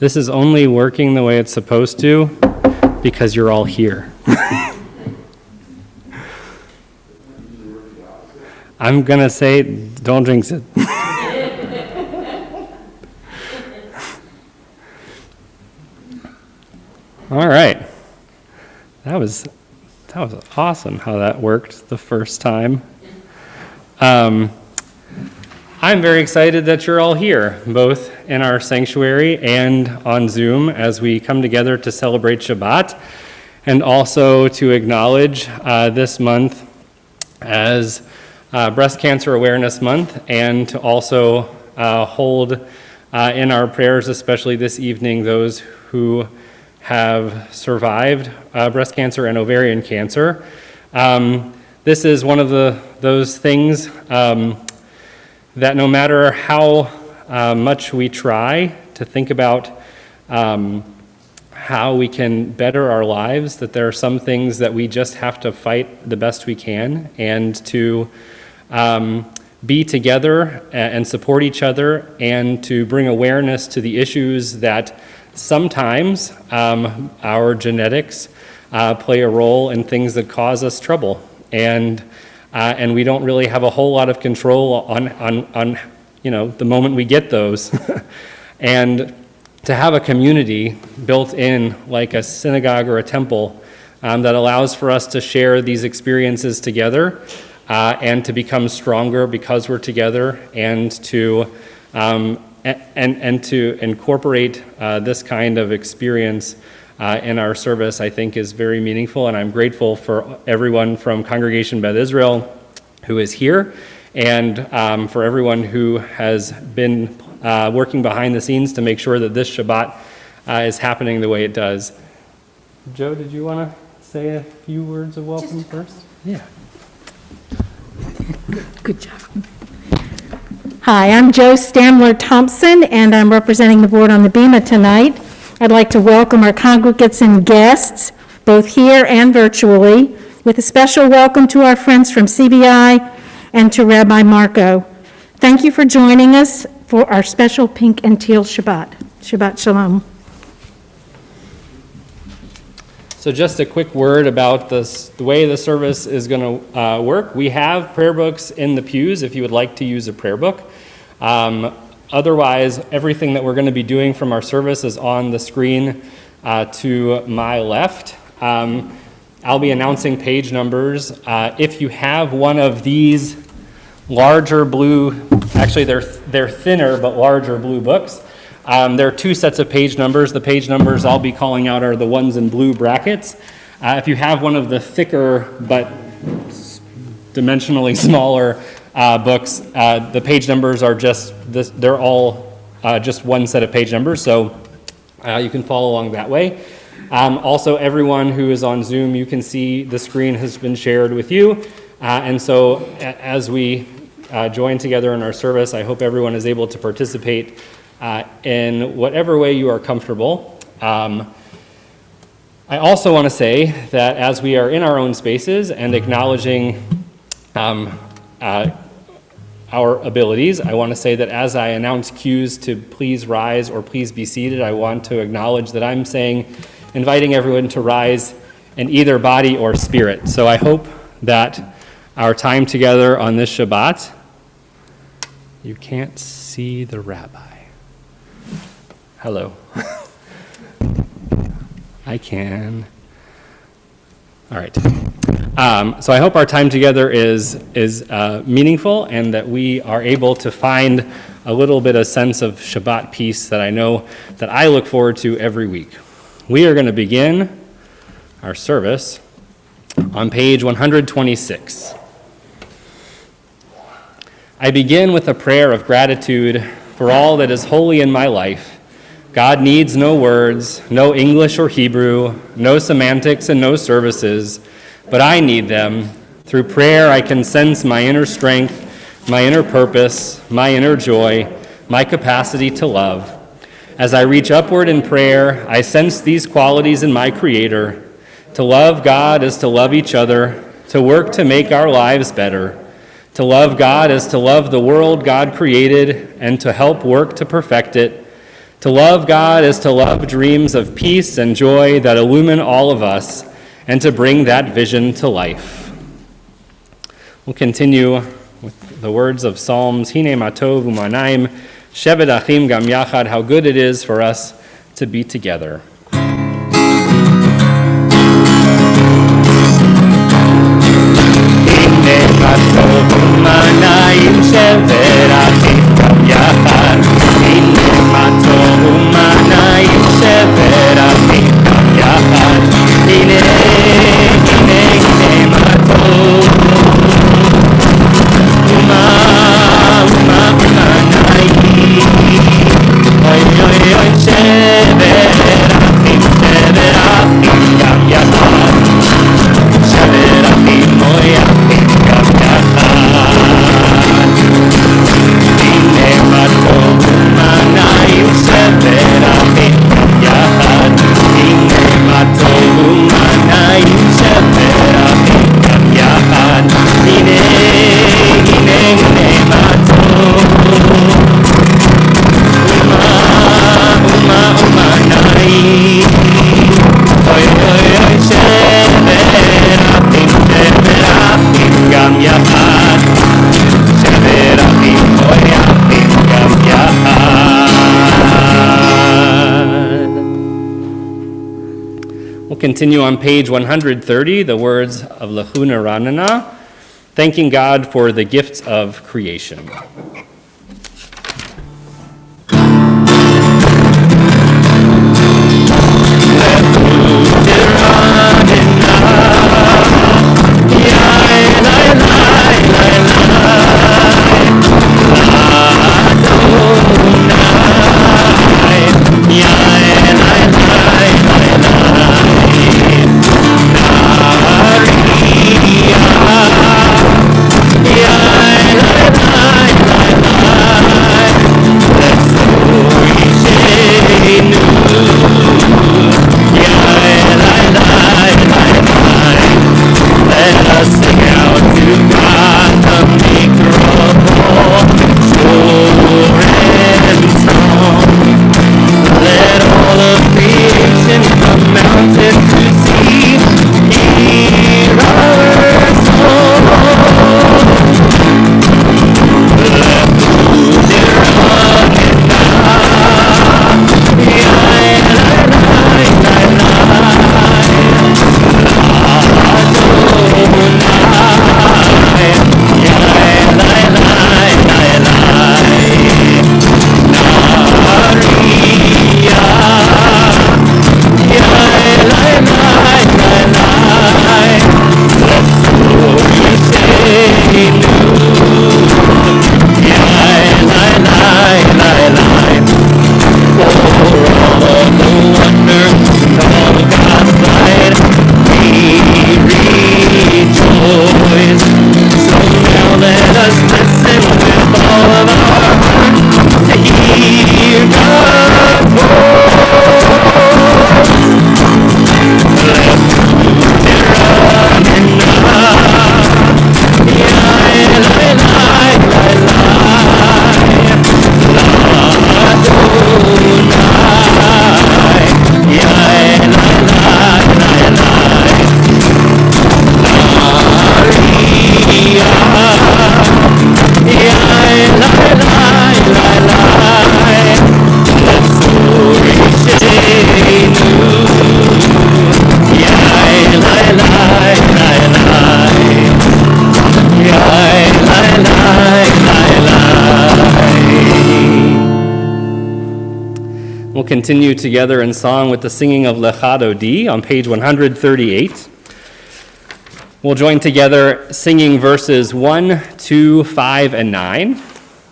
This is only working the way it's supposed to because you're all here. I'm going to say, don't jinx it. All right. That was awesome how that worked the first time. I'm very excited that you're all here, both in our sanctuary and on Zoom as we come together to celebrate Shabbat, and also to acknowledge this month as Breast Cancer Awareness Month, and to also hold in our prayers, especially this evening, those who have survived breast cancer and ovarian cancer. This is one of those things that no matter how much we try to think about how we can better our lives, that there are some things that we just have to fight the best we can, and to be together and support each other, and to bring awareness to the issues that sometimes our genetics play a role in things that cause us trouble. And we don't really have a whole lot of control on the moment we get those. And to have a community built in like a synagogue or a temple that allows for us to share these experiences together and to become stronger because we're together, and to incorporate this kind of experience in our service, I think, is very meaningful. And I'm grateful for everyone from Congregation Beth Israel who is here, and for everyone who has been working behind the scenes to make sure that this Shabbat is happening the way it does. Joe, did you want to say a few words of welcome first? Yeah. Good job. Hi, I'm Joe Stamler Thompson, and I'm representing the board on the Bema tonight. I'd like to welcome our congregants and guests, both here and virtually, with a special welcome to our friends from CBI and to Rabbi Marco. Thank you for joining us for our special Pink and Teal Shabbat. Shabbat Shalom. So just a quick word about the way the service is going to work. We have prayer books in the pews if you would like to use a prayer book. Otherwise, everything that we're going to be doing from our service is on the screen to my left. I'll be announcing page numbers. If you have one of these larger blue, actually they're thinner but larger blue books, there are two sets of page numbers. The page numbers I'll be calling out are the ones in blue brackets. If you have one of the thicker but dimensionally smaller books, the page numbers are just this, they're all just one set of page numbers, so you can follow along that way. Also, everyone who is on Zoom, you can see the screen has been shared with you, and so as we join together in our service, I hope everyone is able to participate in whatever way you are comfortable. I also want to say that as we are in our own spaces and acknowledging our abilities, I want to say that as I announce cues to please rise or please be seated, I want to acknowledge that I'm inviting everyone to rise in either body or spirit. So I hope that our time together on this Shabbat, you can't see the rabbi. Hello. I can. All right. So I hope our time together is meaningful, and that we are able to find a little bit of sense of Shabbat peace that I know that I look forward to every week. We are going to begin our service on page 126. I begin with a prayer of gratitude for all that is holy in my life. God needs no words, no English or Hebrew, no semantics and no services, but I need them. Through prayer, I can sense my inner strength, my inner purpose, my inner joy, my capacity to love. As I reach upward in prayer, I sense these qualities in my Creator. To love God is to love each other, to work to make our lives better. To love God is to love the world God created and to help work to perfect it. To love God is to love dreams of peace and joy that illumine all of us and to bring that vision to life. We'll continue with the words of Psalms, Hine matov umanaim, shevet achim gam yachad, how good it is for us to be together. Hine matov umanaim, shevet achim gam yachad, Hine matov umanaim, shevet achim gam yachad, Hine matov Continue on page 130, the words of Lechuna Ranana, thanking God for the gifts of creation. Continue together in song with the singing of Lechado D on page 138. We'll join together singing verses 1, 2, 5, and 9.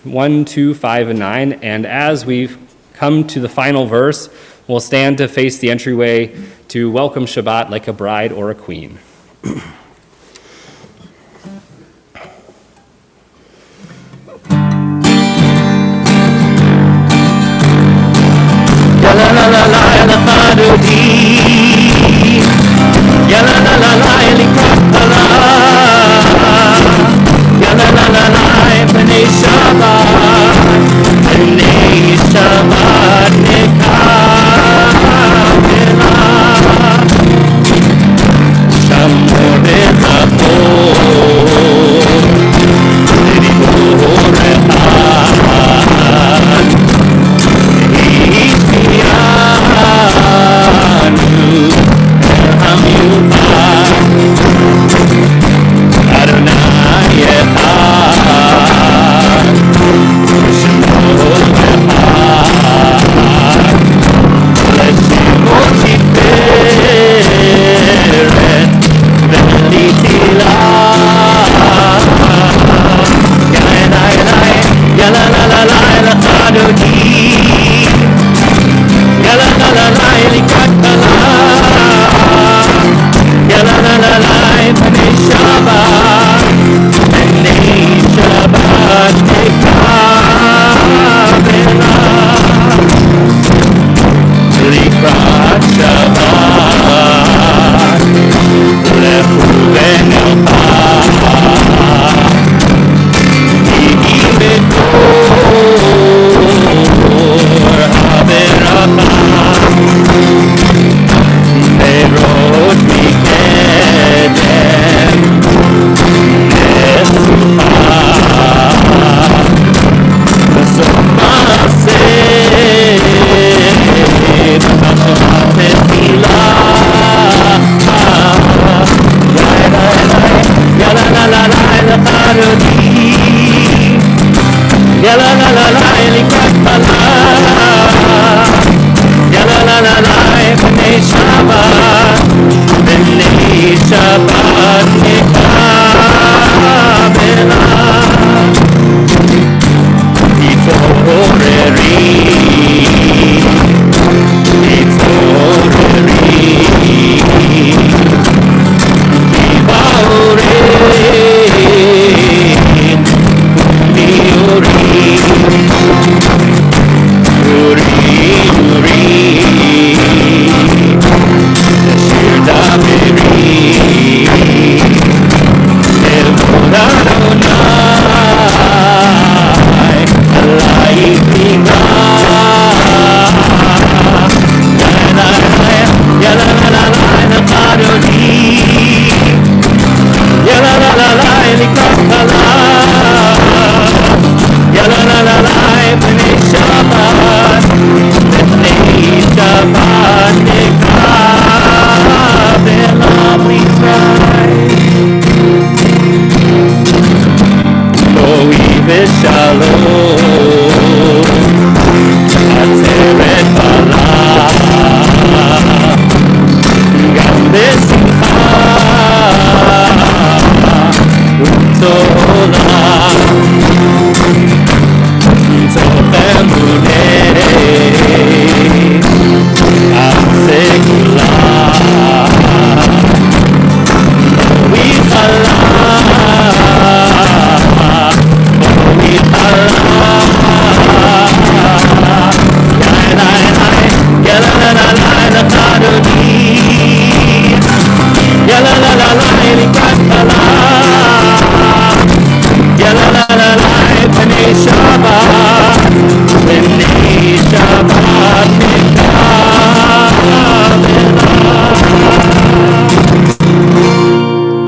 1, 2, 5, and 9. And as we've come to the final verse, we'll stand to face the entryway to welcome Shabbat like a bride or a queen. Ya la la la la la melody. Ya la la la la helicopter. Ya la la la la Bnei Shabbat. Bnei Shabbat.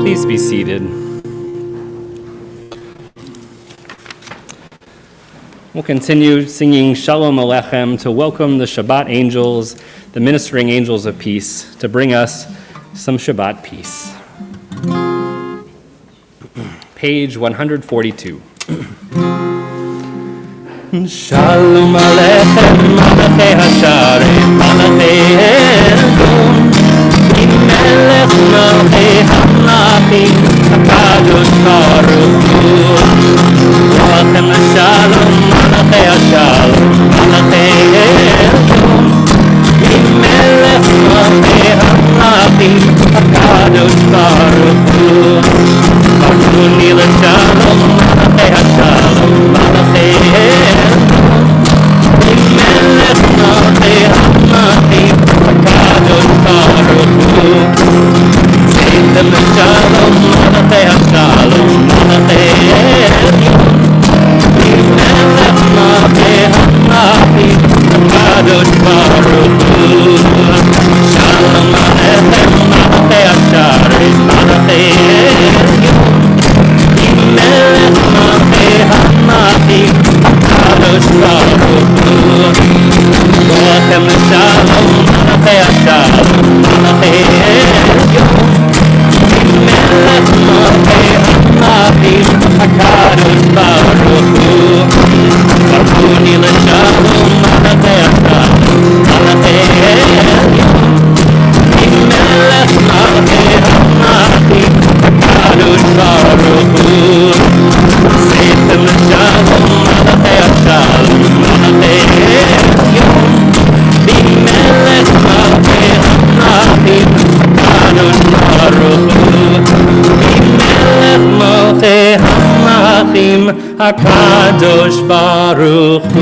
Please be seated. We'll continue singing Shalom Aleichem to welcome the Shabbat angels, the ministering angels of peace, to bring us some Shabbat peace. Page 142. Shalom Aleichem, Malachei Hasharim, Malachei Eldon, Melech Malchei Hamlachim, HaKadosh Baruch Hu. Lachem Shalom, Malachei Hashalom, Malachei Eldon, Melech Malchei Hamlachim, HaKadosh Baruch Hu. Baruni L'Shalom, Malachei Hashalom, Malachei Eldon, Melech Malchei Hamlachim, HaKadosh Baruch Hu. Seitem Shalom, Malachei Hashalom, Malachei Eldon, Melech Malchei Hamlachim, HaKadosh Baruch Hu. Shalom Aleichem, Malachei Hasharim, Malachei Eldon, Melech Malchei Hamlachim, HaKadosh Baruch Hu. Lachem Shalom, Malachei Hashalom, Malachei Eldon, Melech Malchei Hamlachim, HaKadosh Baruch Hu. Baruni L'Shalom, Malachei Hashalom, Malachei Eldon, Melech Malchei Hamlachim, HaKadosh Baruch Hu. Seitem Shalom, Malachei Hashalom, Malachei Eldon, Melech Malchei Hamlachim, HaKadosh Baruch Hu. Melech Malchei Hamlachim, HaKadosh Baruch Hu.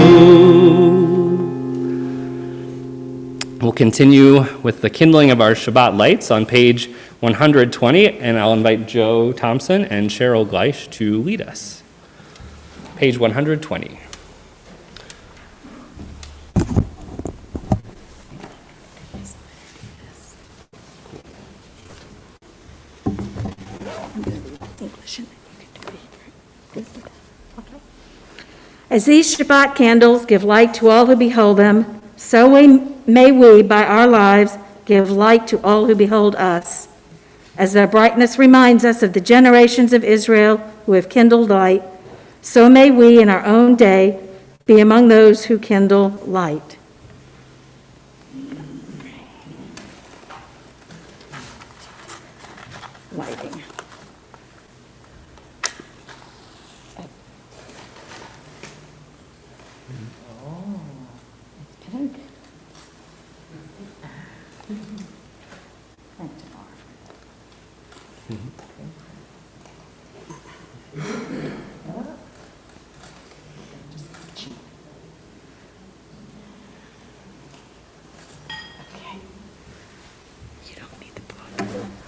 We'll continue with the kindling of our Shabbat lights on page 120, and I'll invite Joe Thompson and Cheryl Gleish to lead us. Page 120. English, and then you can do it. As these Shabbat candles give light to all who behold them, so may we, by our lives, give light to all who behold us. As their brightness reminds us of the generations of Israel who have kindled light, so may we, in our own day, be among those who kindle light. Lighting.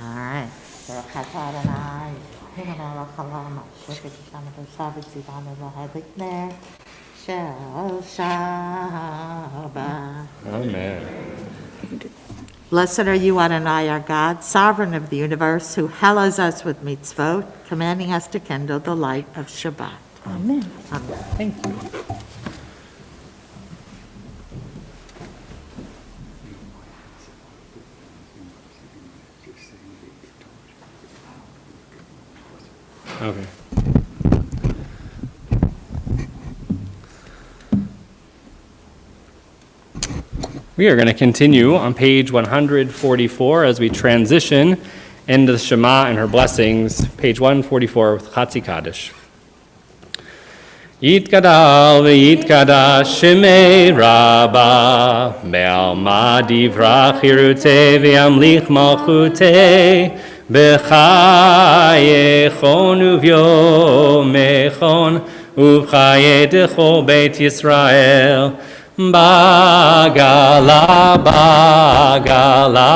Alright, ברוך אתה אדוני, הנה לך חלום, שקט שם ותושב וציוונו להדליקנה של Shabbat. Amen. Blessed are you, Adonai, our God, sovereign of the universe, who hallows us with mitzvot, commanding us to kindle the light of Shabbat. Amen. Amen. Thank you. Okay. We are going to continue on page 144 as we transition into the Shema and her blessings, page 144 with Chatzi Kaddish. Yitgadal v'yitgadash shemei Rabba, be'alma divrach hirutei v'yamlich malchutei, b'chayechon uv'yomechon, uv'chaye dechol beit Yisrael, bagala, bagala,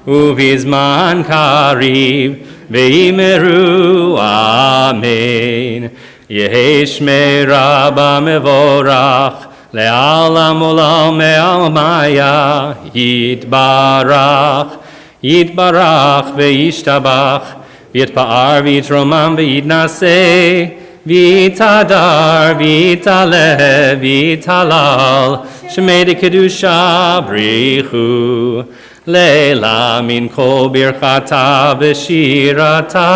uvizman karib, ve'imeru, amen. Yehi shmei Rabba mevorach, le'alam olam me'almaya, yitbarach, yitbarach ve'yishtabach, v'yitpa'ar v'yitromam v'yitnaseh, v'yitadar v'yitaleh v'yitalal, shmei de kedusha brichu, le'la min kol birchata v'shirata,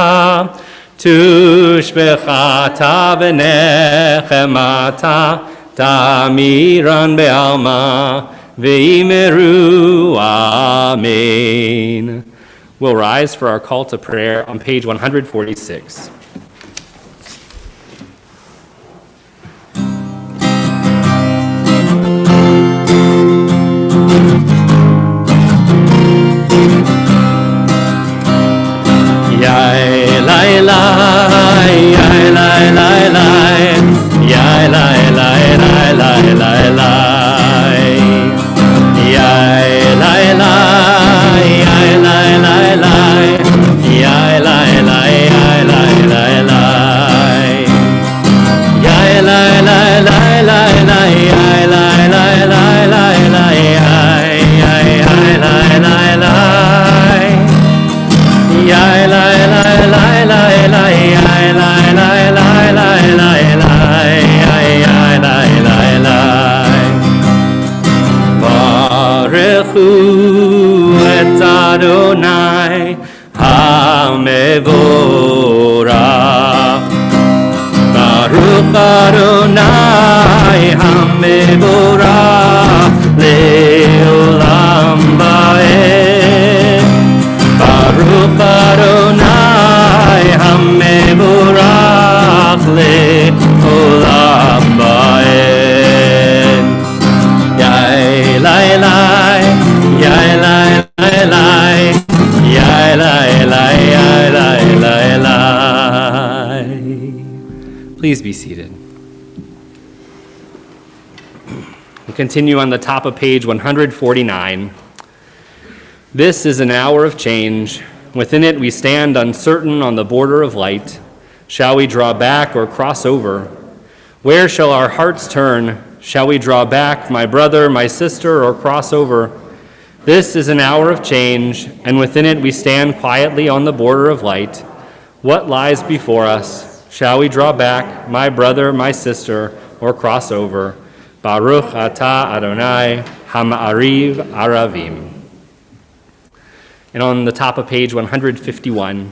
tushbechata v'nechemata, tamiran be'alma, ve'imeru, amen. We'll rise for our call to prayer on page 146. Yai lai lai, yai lai lai lai, yai lai lai lai lai lai lai, yai lai lai, yai lai lai lai, yai lai lai, yai lai lai lai, yai lai lai lai lai lai, yai lai lai lai lai lai, yai yai lai lai lai. Yai lai lai lai lai lai, yai lai lai lai lai lai lai, yai yai lai lai lai. Baruchu et Adonai hamevorach. Baruch Adonai hamevorach le'olam va'ed. Baruch Adonai hamevorach le'olam va'ed. Yai lai lai, yai lai lai lai, yai lai lai, yai lai lai lai. Please be seated. We'll continue on the top of page 149. This is an hour of change. Within it we stand uncertain on the border of light. Shall we draw back or cross over? Where shall our hearts turn? Shall we draw back, my brother, my sister, or cross over? This is an hour of change, and within it we stand quietly on the border of light. What lies before us? Shall we draw back, my brother, my sister, or cross over? Baruch atah Adonai, hama'ariv aravim. And on the top of page 151,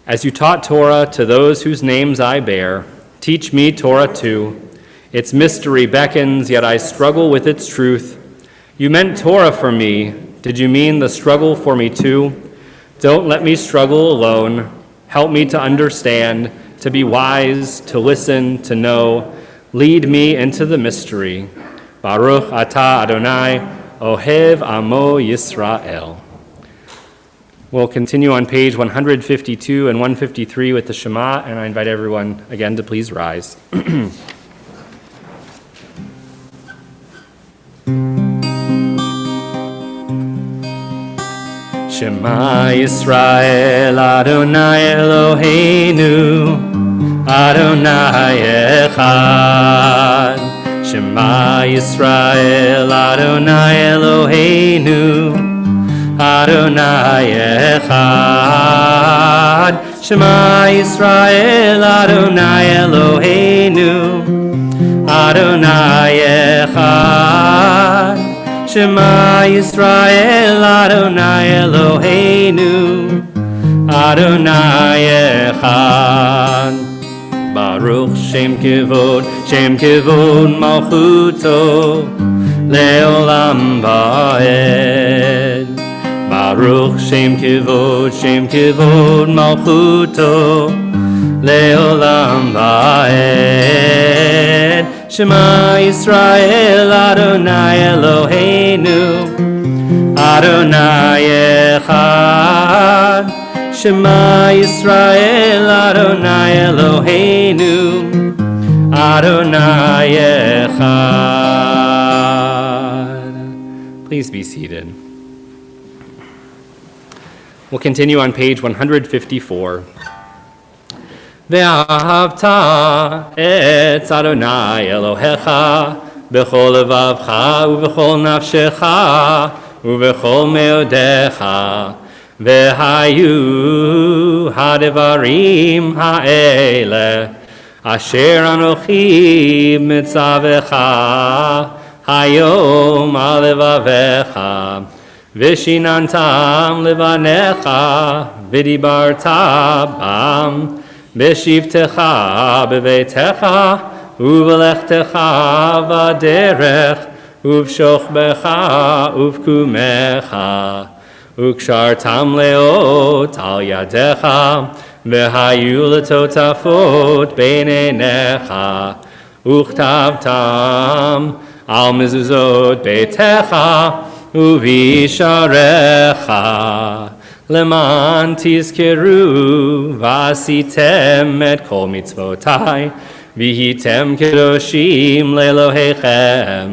as you taught Torah to those whose names I bear, teach me Torah too. Its mystery beckons, yet I struggle with its truth. You meant Torah for me. Did you mean the struggle for me too? Don't let me struggle alone. Help me to understand, to be wise, to listen, to know. Lead me into the mystery. Baruch atah Adonai, ohev amo Yisrael. We'll continue on page 152 and 153 with the Shema, and I invite everyone again to please rise. Shema Yisrael, Adonai Eloheinu, Adonai Echad. Shema Yisrael, Adonai Eloheinu, Adonai Echad. Shema Yisrael, Adonai Eloheinu, Adonai Echad. Shema Yisrael, Adonai Eloheinu, Adonai Echad. Baruch Shem Kivod Malchuto, Leolam Va'ed. Baruch Shem Kivod Malchuto, Leolam Va'ed. Shema Yisrael, Adonai Eloheinu, Adonai Echad. Shema Yisrael, Adonai Eloheinu, Adonai Echad. Please be seated. We'll continue on page 154. Ve'ahavta et Adonai Elohecha b'chol levavcha u'b'chol nafshecha u'b'chol meodecha ve'hayu hadevarim ha'ele asher anochi mitzavecha hayom alevavecha v'shinantam levanecha v'dibarta bam B'shivtecha b'veitecha u'v'lechtecha v'derech u'v'shochbecha u'v'kumecha u'kshartam leot al yadecha v'hayu letotafot b'neinecha u'chtavtam al mezuzot beitecha u'visharecha Leman tizkeru v'asitem et kol mitzvotai v'hitem kedoshim le'elohechem.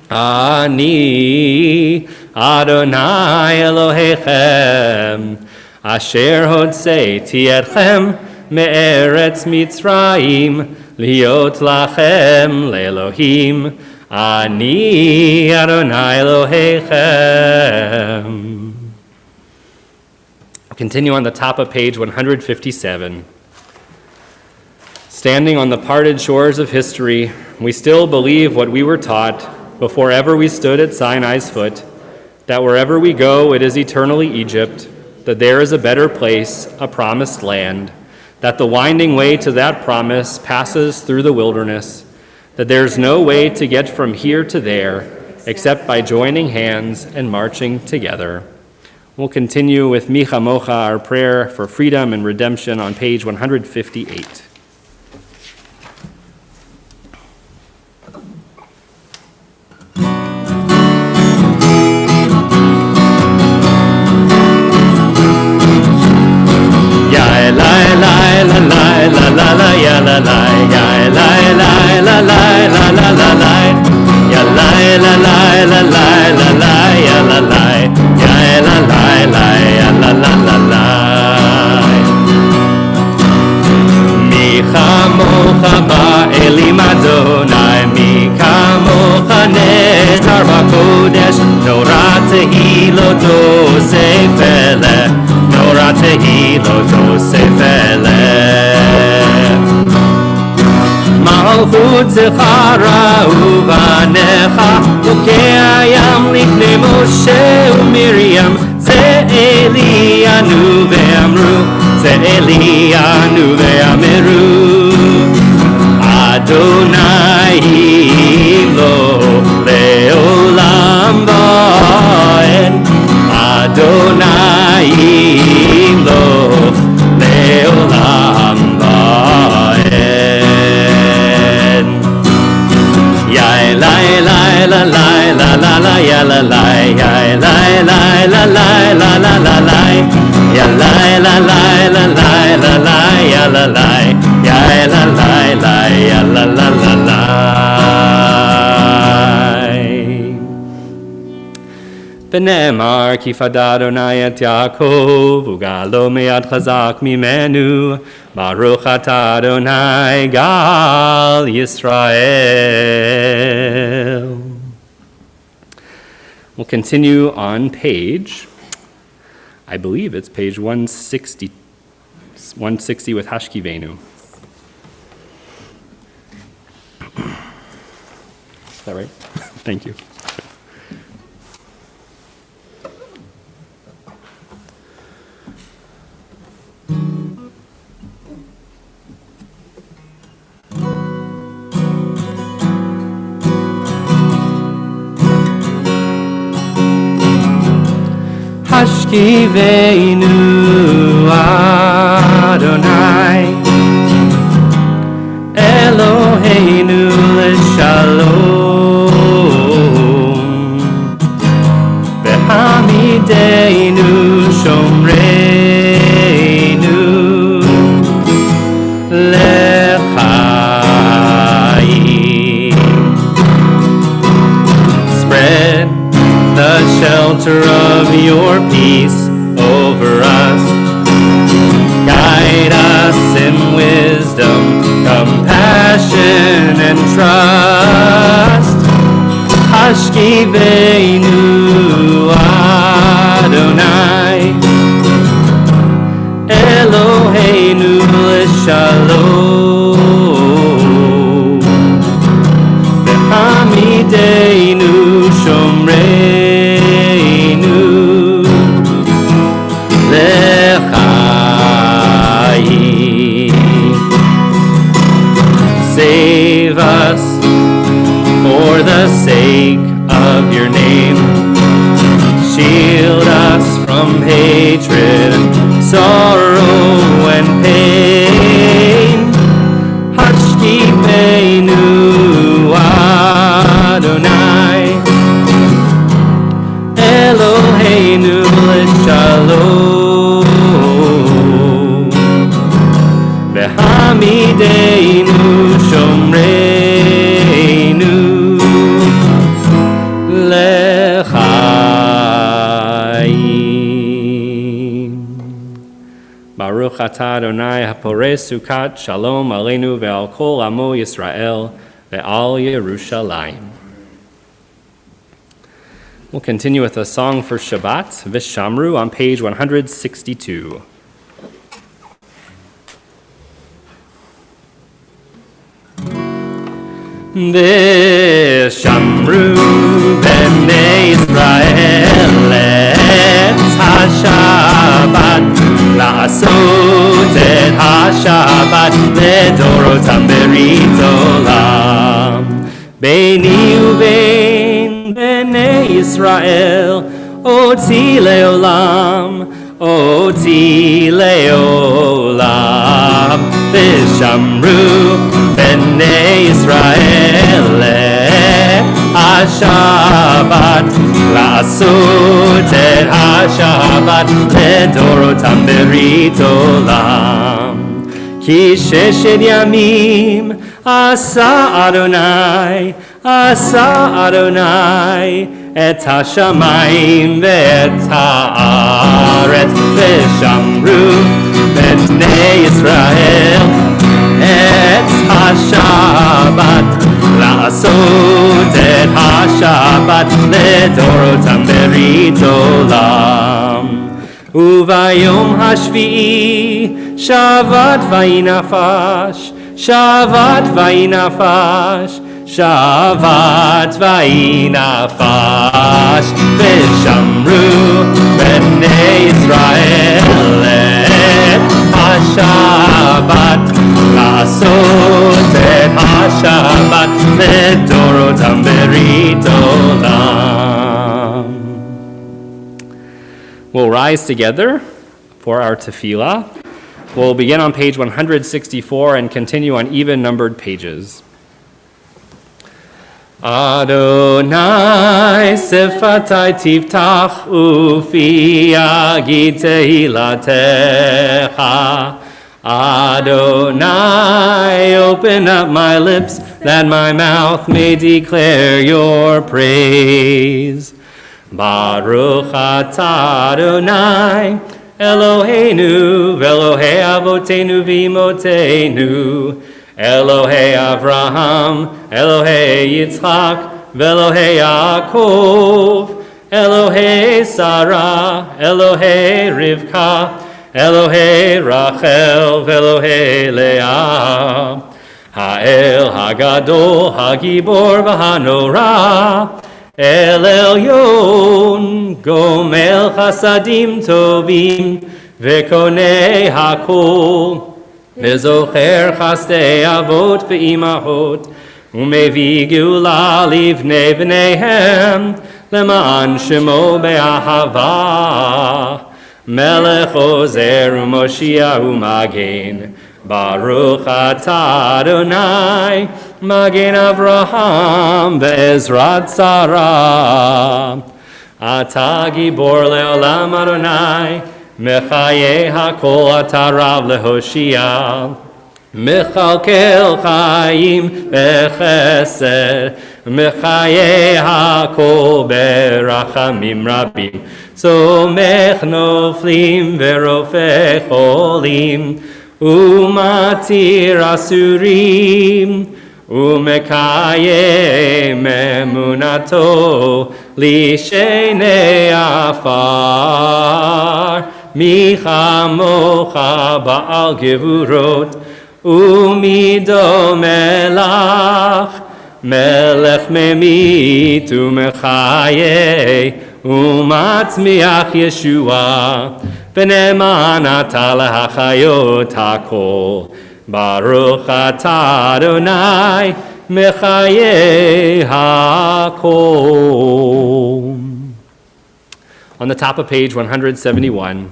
Ani Adonai Elohechem asher hodseiti etchem me'eretz Mitzrayim liot lachem le'elohim. Ani Adonai Elohechem. Continue on the top of page 157. Standing on the parted shores of history, we still believe what we were taught before ever we stood at Sinai's foot, that wherever we go, it is eternally Egypt, that there is a better place, a promised land, that the winding way to that promise passes through the wilderness, that there's no way to get from here to there except by joining hands and marching together. We'll continue with Micha Mocha, our prayer for freedom and redemption on page 158. זכרה ובניך, בוקע ים לפני משה ומרים, זה אלינו ואמרו, זה אלינו ואמרו, אדוני לו לעולם ועד, אדוני לו לעולם ועד. יאי לי לי לה לי לה לה לה יא לה לי, יאי לי לי לה לי לה לה לה לי, יא לי לה לי לה לי לה לי יא לה לי, יאי לה לי לי יא לה לה לה לי. ונאמר כי פדה אדוני את יעקב וגאלו מיד חזק ממנו, ברוך אתה אדוני גאל Yisrael. We'll continue on page, I believe it's page 160 with Hashkivenu. Is that right? Thank you. Hashkivenu Adonai Eloheinu l'shalom V'hamideinu shomreinu l'chaim. Spread the shelter of your peace over us. Guide us in wisdom, compassion, and trust. Hashkivenu Adonai Eloheinu l'shalom V'hamideinu shomreinu l'chaim. Save us for the sake of your name. Shield us from hatred, sorrow, and pain. Hashkivenu Adonai Eloheinu l'shalom V'hamideinu shomreinu l'chaim. Baruch atah Adonai haporeh sukat shalom aleinu ve'al kol amo Yisrael ve'al Yerushalayim. We'll continue with a song for Shabbat, Vishamru, on page 162. Vishamru b'nei Yisrael et HaShabbat, la'asot et HaShabbat ledorotam berit olam. Beini uvein b'nei Yisrael, oti leolam, oti leolam. Vishamru b'nei Yisrael et HaShabbat, la'asot et HaShabbat ledorotam berit olam. Ki sheshet yamim asa Adonai et hashamayim ve'et haaretz v'shamru b'nei Yisrael et hashabat la'asot et hashabat ledorotam berit olam. Uvayom hashvi'i shavat vayinafash Shavat vayinafash, Shavat vayinafash, V'shamru b'nei Yisrael et HaShabbat, La'asot et HaShabbat, Medorotam berit olam. We'll rise together for our tefillah. We'll begin on page 164 and continue on even-numbered pages. Adonai sefatai tiftach ufi yagid tehilatecha. Adonai, open up my lips that my mouth may declare your praise. Baruch atah Adonai, Eloheinu, Velohei avotenu v'imotenu, Elohei Avraham, Elohei Yitzchak, Velohei Yaakov, Elohei Sarah, Elohei Rivka, Elohei Rachel, Velohei Leah, Ha'el Hagadol, Hagibor v'Hanorah, El Elyon, Gomel Chasadim Tovim, Vekonei Hakol, Vezocher Chastei Avot Ve'imahot, Umevi Geula Livnei B'neihem, Leman Shemo Be'ahava, Melech Ozer U'Moshiach U'Magen, Baruch atah Adonai, Magen Avraham ve'ezrat Sarah. Atah gibor le'olam Adonai, Mechaye hakol atah rav lehoshia. Mechalkel chayim bechesed, Mechaye hakol berachamim rabim. Somech noflim ve'rofeh cholim, Umatir asurim, umekayem emunato, lishenei afar, michamocha ba'al gevurot, umido melach, melech memit umechaye, umatzmiach Yeshua. V'ne'eman atah lehachayot hakol, Baruch atah Adonai, mechaye hakol. On the top of page 171,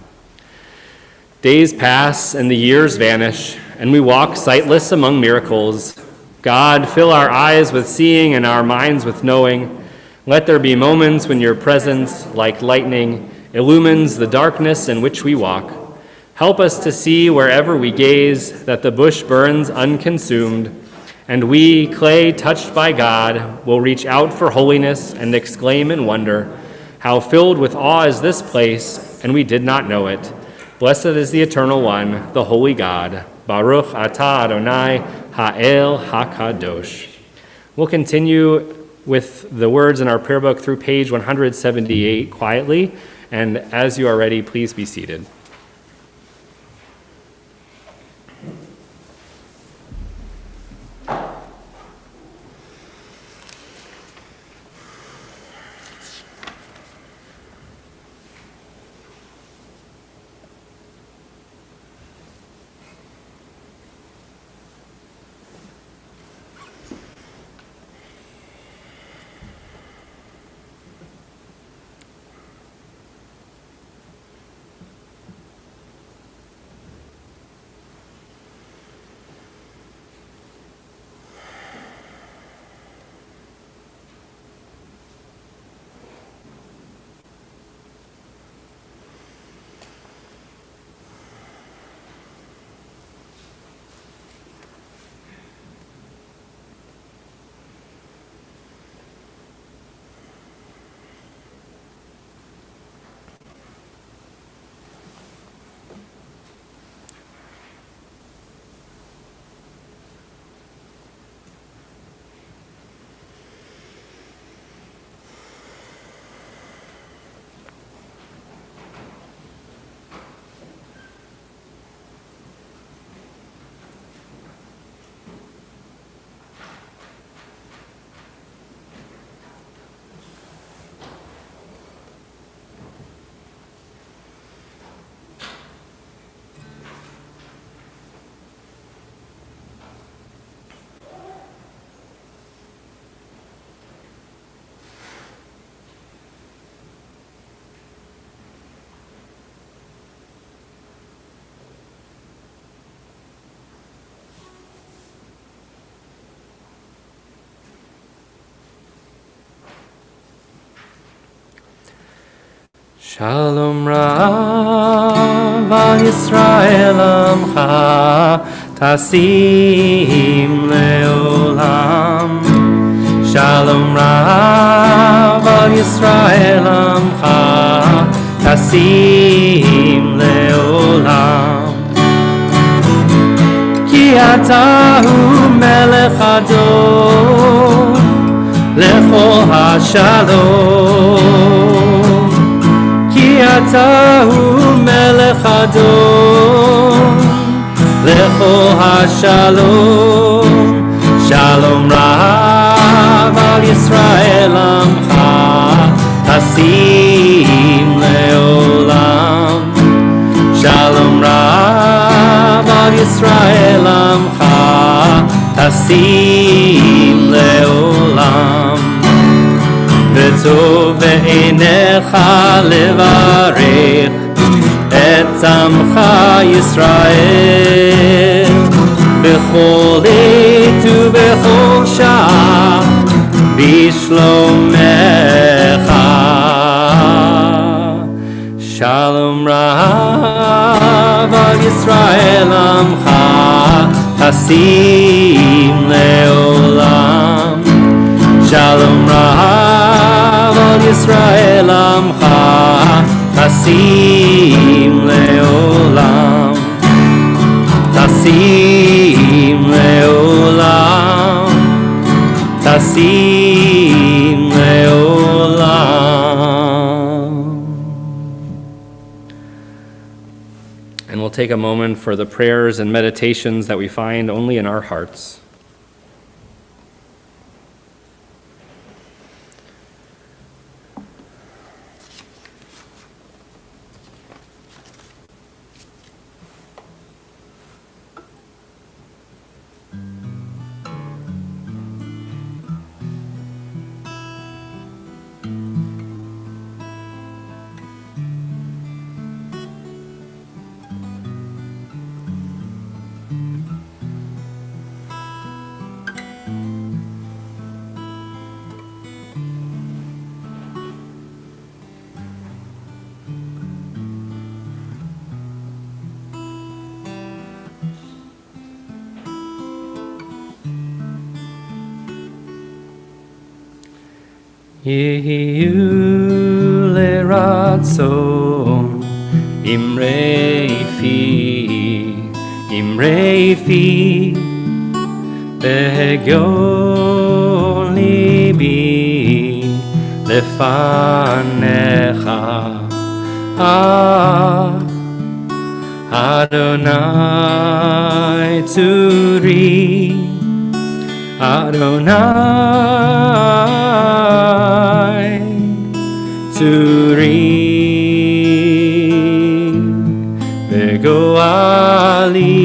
days pass and the years vanish, and we walk sightless among miracles. God, fill our eyes with seeing and our minds with knowing. Let there be moments when your presence, like lightning, illumines the darkness in which we walk. Help us to see wherever we gaze that the bush burns unconsumed, and we, clay touched by God, will reach out for holiness and exclaim in wonder, how filled with awe is this place, and we did not know it. Blessed is the Eternal One, the Holy God. Baruch atah Adonai ha'el hakadosh. We'll continue with the words in our prayer book through page 178 quietly. And as you are ready, please be seated. Shalom Rav al Yisrael Amcha Tasim Leolam. Shalom Rav al Yisrael Amcha Tasim Leolam. Ki atahu melech adon lechol hashalom. Ki atahu melech adon lechol hashalom. Shalom Rav al Yisrael Amcha Tasim Leolam. Shalom Rav al Yisrael Amcha Tasim Leolam. V'tov be'einecha levarech et Amcha Yisrael b'chol עת ובכל שעה b'shlomecha. Shalom Rav al Yisrael Amcha Tasim Leolam. Shalom Rav al Yisrael Amcha Tasim Leolam. Tasim Leolam. Tasim Leolam. And we'll take a moment for the prayers and meditations that we find only in our hearts. Yehiyu leratzon imrei fi behegion libi lefanecha. Adonai tzuri, Adonai tzuri, vegoali.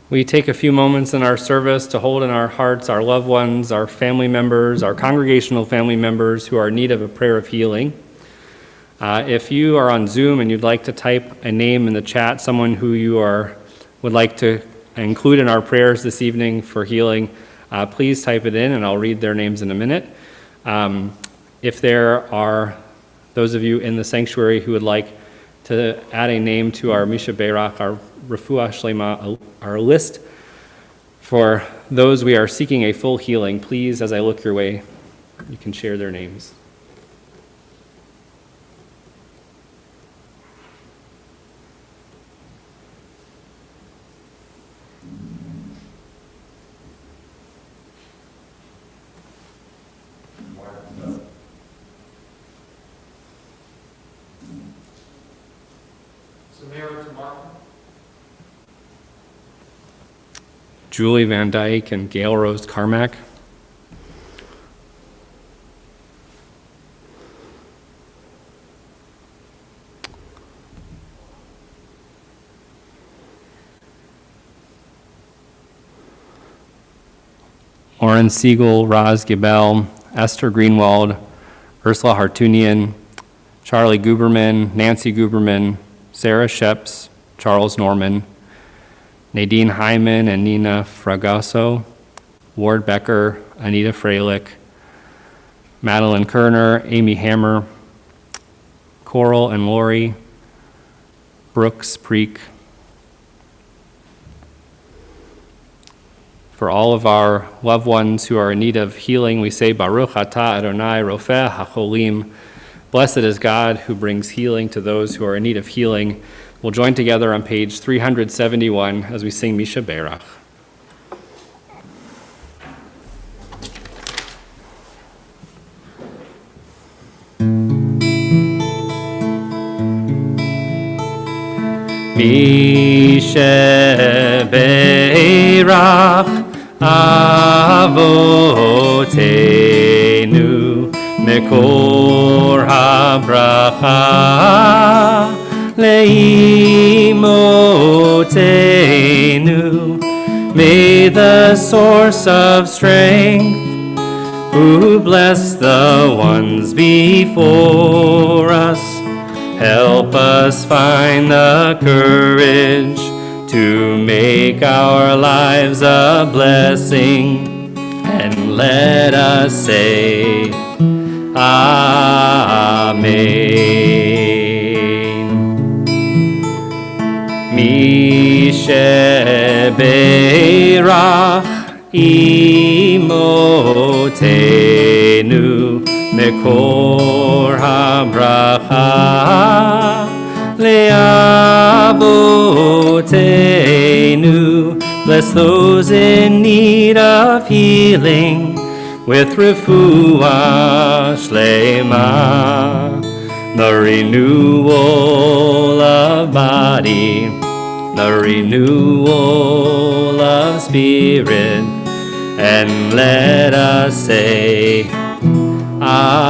We take a few moments in our service to hold in our hearts our loved ones, our family members, our congregational family members who are in need of a prayer of healing. If you are on Zoom and you'd like to type a name in the chat, someone who you would like to include in our prayers this evening for healing, please type it in and I'll read their names in a minute. If there are those of you in the sanctuary who would like to add a name to our Misha Beirach, our Refuah Shlema, our list for those we are seeking a full healing, please, as I look your way, you can share their names. Julie Van Dyke and Gail Rose Carmack. Lauren Siegel, Raz Gibel, Esther Greenwald, Ursula Hartunian, Charlie Guberman, Nancy Guberman, Sarah Sheps, Charles Norman, Nadine Hyman and Nina Fragasso, Ward Becker, Anita Freilich, Madeline Kerner, Amy Hammer, Coral and Lori, Brooks Preek. For all of our loved ones who are in need of healing, we say, Baruch atah Adonai Rofeh HaCholim. Blessed is God who brings healing to those who are in need of healing. We'll join together on page 371 as we sing Misha Berach. Misha Berach Avotenu Mekor HaBracha Leimotenu. May the source of strength, who bless the ones before us, help us find the courage to make our lives a blessing, and let us say, Amen. Mishe Berach Imotenu Mekor HaBracha Leavotenu. Bless those in need of healing with refuah shlema, the renewal of body, the renewal of spirit, and let us say, Amen.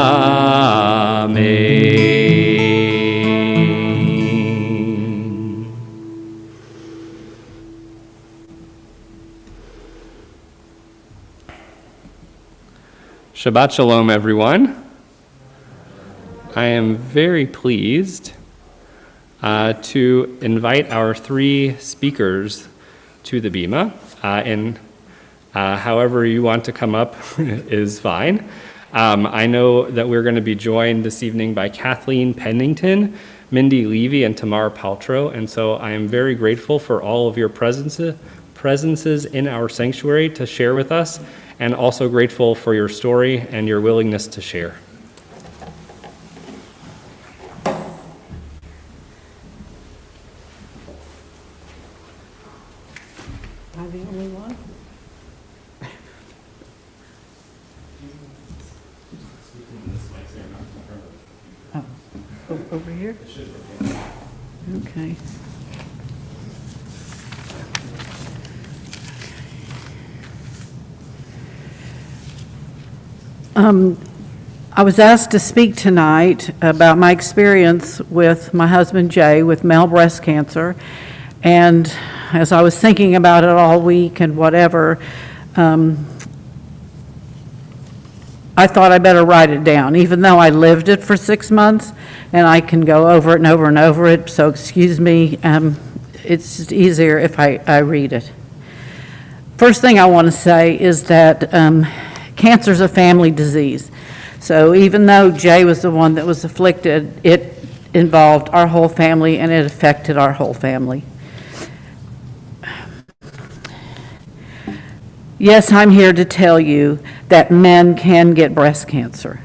Shabbat Shalom, everyone. I am very pleased to invite our three speakers to the Bima, and however you want to come up is fine. I know that we're going to be joined this evening by Kathleen Pennington, Mindy Levy, and Tamar Paltrow, and so I am very grateful for all of your presences in our sanctuary to share with us, and also grateful for your story and your willingness to share. Am I the only one? Oh, over here? Okay. I was asked to speak tonight about my experience with my husband Jay with male breast cancer, and as I was thinking about it all week and whatever, I thought I better write it down, even though I lived it for 6 months, and I can go over it and over and over it, so excuse me, it's just easier if I read it. First thing I want to say is that cancer is a family disease. So even though Jay was the one that was afflicted, it involved our whole family and it affected our whole family. Yes, I'm here to tell you that men can get breast cancer.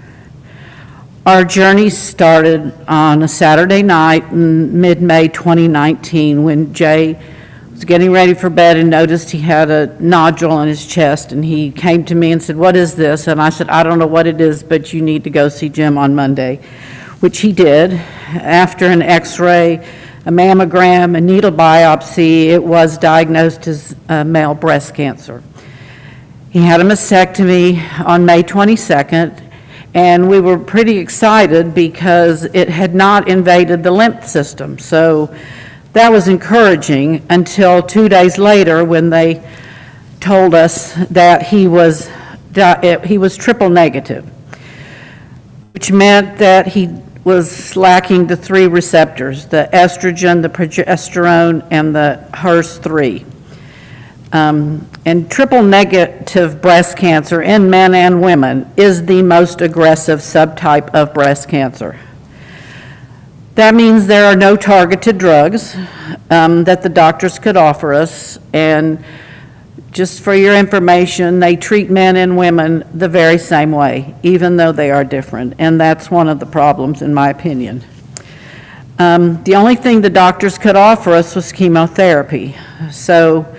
Our journey started on a Saturday night in mid-May 2019 when Jay was getting ready for bed and noticed he had a nodule on his chest, and he came to me and said, "What is this?" And I said, "I don't know what it is, but you need to go see Jim on Monday," which he did. After an x-ray, a mammogram, a needle biopsy, it was diagnosed as male breast cancer. He had a mastectomy on May 22nd, and we were pretty excited because it had not invaded the lymph system. So that was encouraging until 2 days later when they told us that he was triple negative, which meant that he was lacking the 3 receptors, the estrogen, the progesterone, and the HERS3. And triple negative breast cancer in men and women is the most aggressive subtype of breast cancer. That means there are no targeted drugs that the doctors could offer us, and just for your information, they treat men and women the very same way, even though they are different, and that's one of the problems, in my opinion. The only thing the doctors could offer us was chemotherapy. So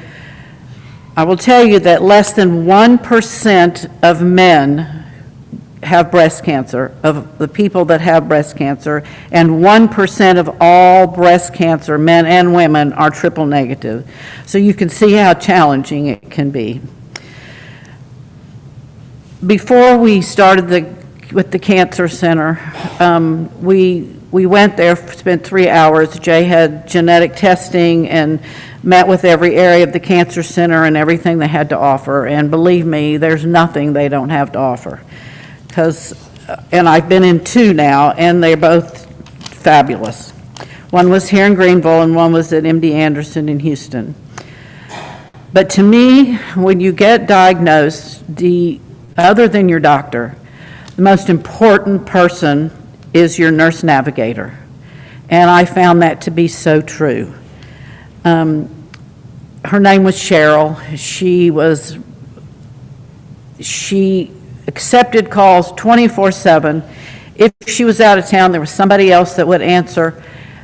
I will tell you that less than 1% of men have breast cancer, of the people that have breast cancer, and 1% of all breast cancer, men and women, are triple negative. So you can see how challenging it can be. Before we started with the cancer center, we went there, spent 3 hours. Jay had genetic testing and met with every area of the cancer center and everything they had to offer. And believe me, there's nothing they don't have to offer. And I've been in 2 now, and they're both fabulous. One was here in Greenville, and one was at MD Anderson in Houston. But to me, when you get diagnosed, other than your doctor, the most important person is your nurse navigator. And I found that to be so true. Her name was Cheryl. She accepted calls 24/7. If she was out of town, there was somebody else that would answer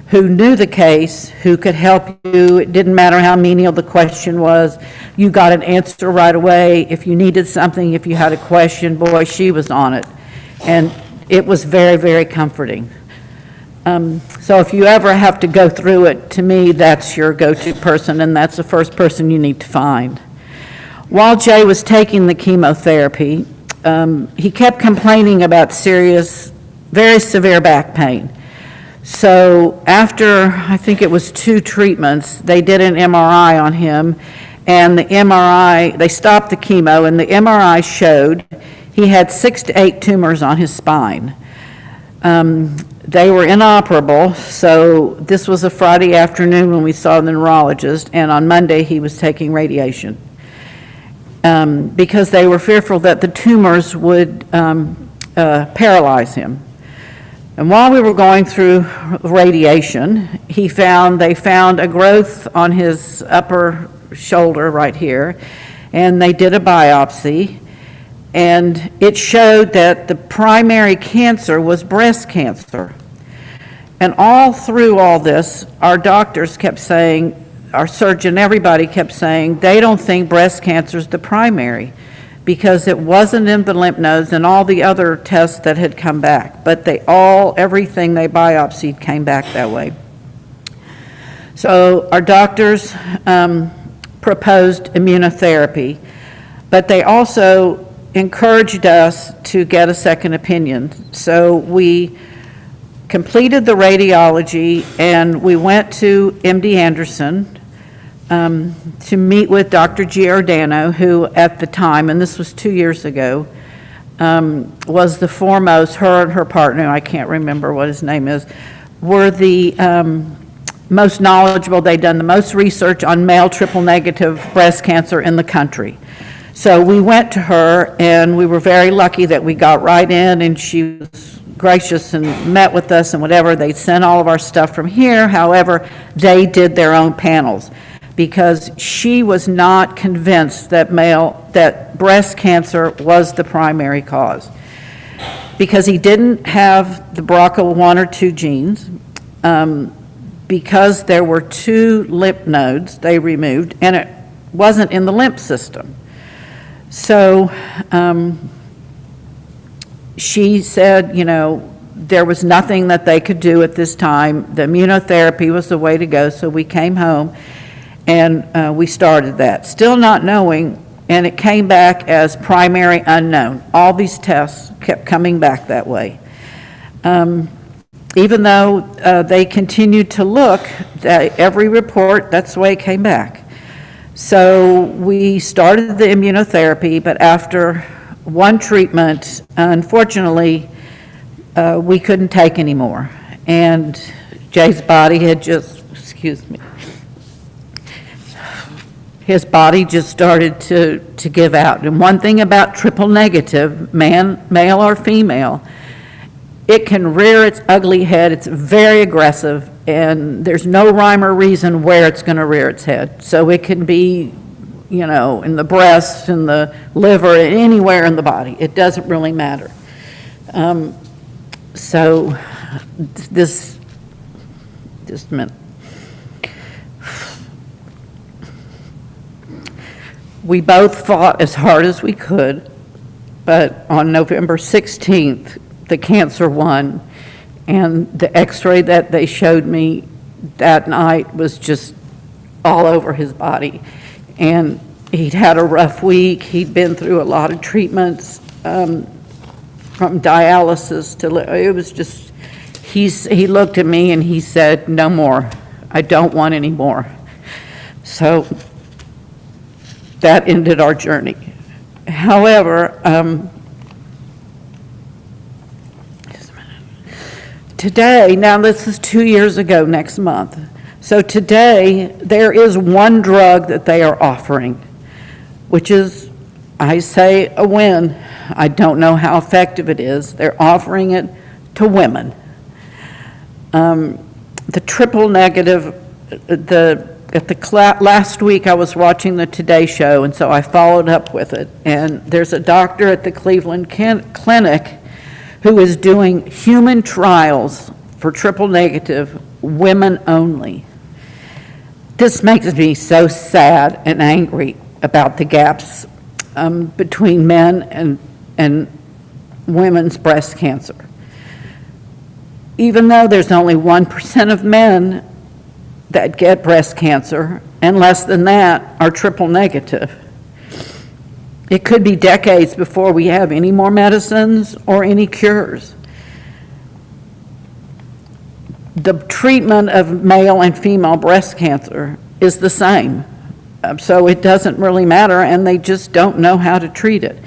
who knew the case, who could help you. It didn't matter how menial the question was. You got an answer right away. If you needed something, if you had a question, boy, she was on it. And it was very, very comforting. So if you ever have to go through it, to me, that's your go-to person, and that's the first person you need to find. While Jay was taking the chemotherapy, he kept complaining about very severe back pain. So after, I think it was 2 treatments, they did an MRI on him, and the MRI, they stopped the chemo, and the MRI showed he had 6 to 8 tumors on his spine. They were inoperable, so this was a Friday afternoon when we saw the neurologist, and on Monday he was taking radiation. Because they were fearful that the tumors would paralyze him. And while we were going through radiation, they found a growth on his upper shoulder right here, and they did a biopsy, and it showed that the primary cancer was breast cancer. And all through all this, our doctors kept saying, our surgeon, everybody kept saying, they don't think breast cancer is the primary because it wasn't in the lymph nodes and all the other tests that had come back. But everything they biopsied came back that way. So our doctors proposed immunotherapy, but they also encouraged us to get a second opinion. So we completed the radiology, and we went to MD Anderson to meet with Dr. Giordano, who at the time, and this was 2 years ago, was the foremost, her and her partner, I can't remember what his name is, were the most knowledgeable. They'd done the most research on male triple-negative breast cancer in the country. So we went to her, and we were very lucky that we got right in, and she was gracious and met with us and whatever. They sent all of our stuff from here. However, they did their own panels because she was not convinced that breast cancer was the primary cause. Because he didn't have the BRCA1 or 2 genes, because there were 2 lymph nodes they removed, and it wasn't in the lymph system. So she said, there was nothing that they could do at this time. The immunotherapy was the way to go, so we came home and we started that. Still not knowing, and it came back as primary unknown. All these tests kept coming back that way. Even though they continued to look, every report, that's the way it came back. So we started the immunotherapy, but after 1 treatment, unfortunately, we couldn't take anymore. And Jay's body had just, excuse me, his body just started to give out. And one thing about triple negative, male or female, it can rear its ugly head. It's very aggressive, and there's no rhyme or reason where it's going to rear its head. So it can be, in the breast, in the liver, anywhere in the body. It doesn't really matter. So just a minute. We both fought as hard as we could, but on November 16th, the cancer won, and the x-ray that they showed me that night was just all over his body. And he'd had a rough week. He'd been through a lot of treatments, from dialysis to, it was just, he looked at me and he said, "No more. I don't want any more." So that ended our journey. However, just a minute. Today, now this is 2 years ago next month. So today, there is one drug that they are offering, which is, I say, a win. I don't know how effective it is. They're offering it to women. The triple negative, last week I was watching the Today Show, and so I followed up with it. And there's a doctor at the Cleveland Clinic who is doing human trials for triple negative, women only. This makes me so sad and angry about the gaps between men and women's breast cancer. Even though there's only 1% of men that get breast cancer, and less than that are triple negative, it could be decades before we have any more medicines or any cures. The treatment of male and female breast cancer is the same, so it doesn't really matter, and they just don't know how to treat it.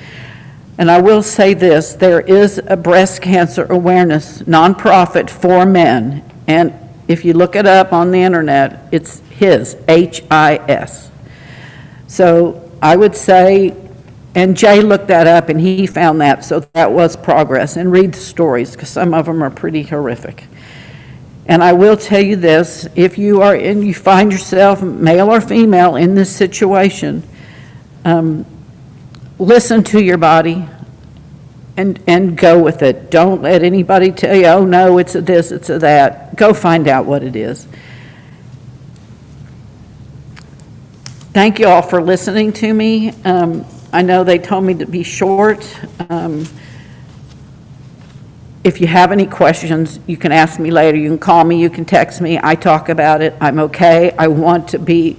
And I will say this, there is a breast cancer awareness nonprofit for men, and if you look it up on the internet, it's HIS, H-I-S. So I would say, and Jay looked that up and he found that, so that was progress. And read the stories, because some of them are pretty horrific. And I will tell you this, if you find yourself, male or female, in this situation, listen to your body and go with it. Don't let anybody tell you, "Oh no, it's a this, it's a that." Go find out what it is. Thank you all for listening to me. I know they told me to be short. If you have any questions, you can ask me later. You can call me, you can text me. I talk about it. I'm okay. I want the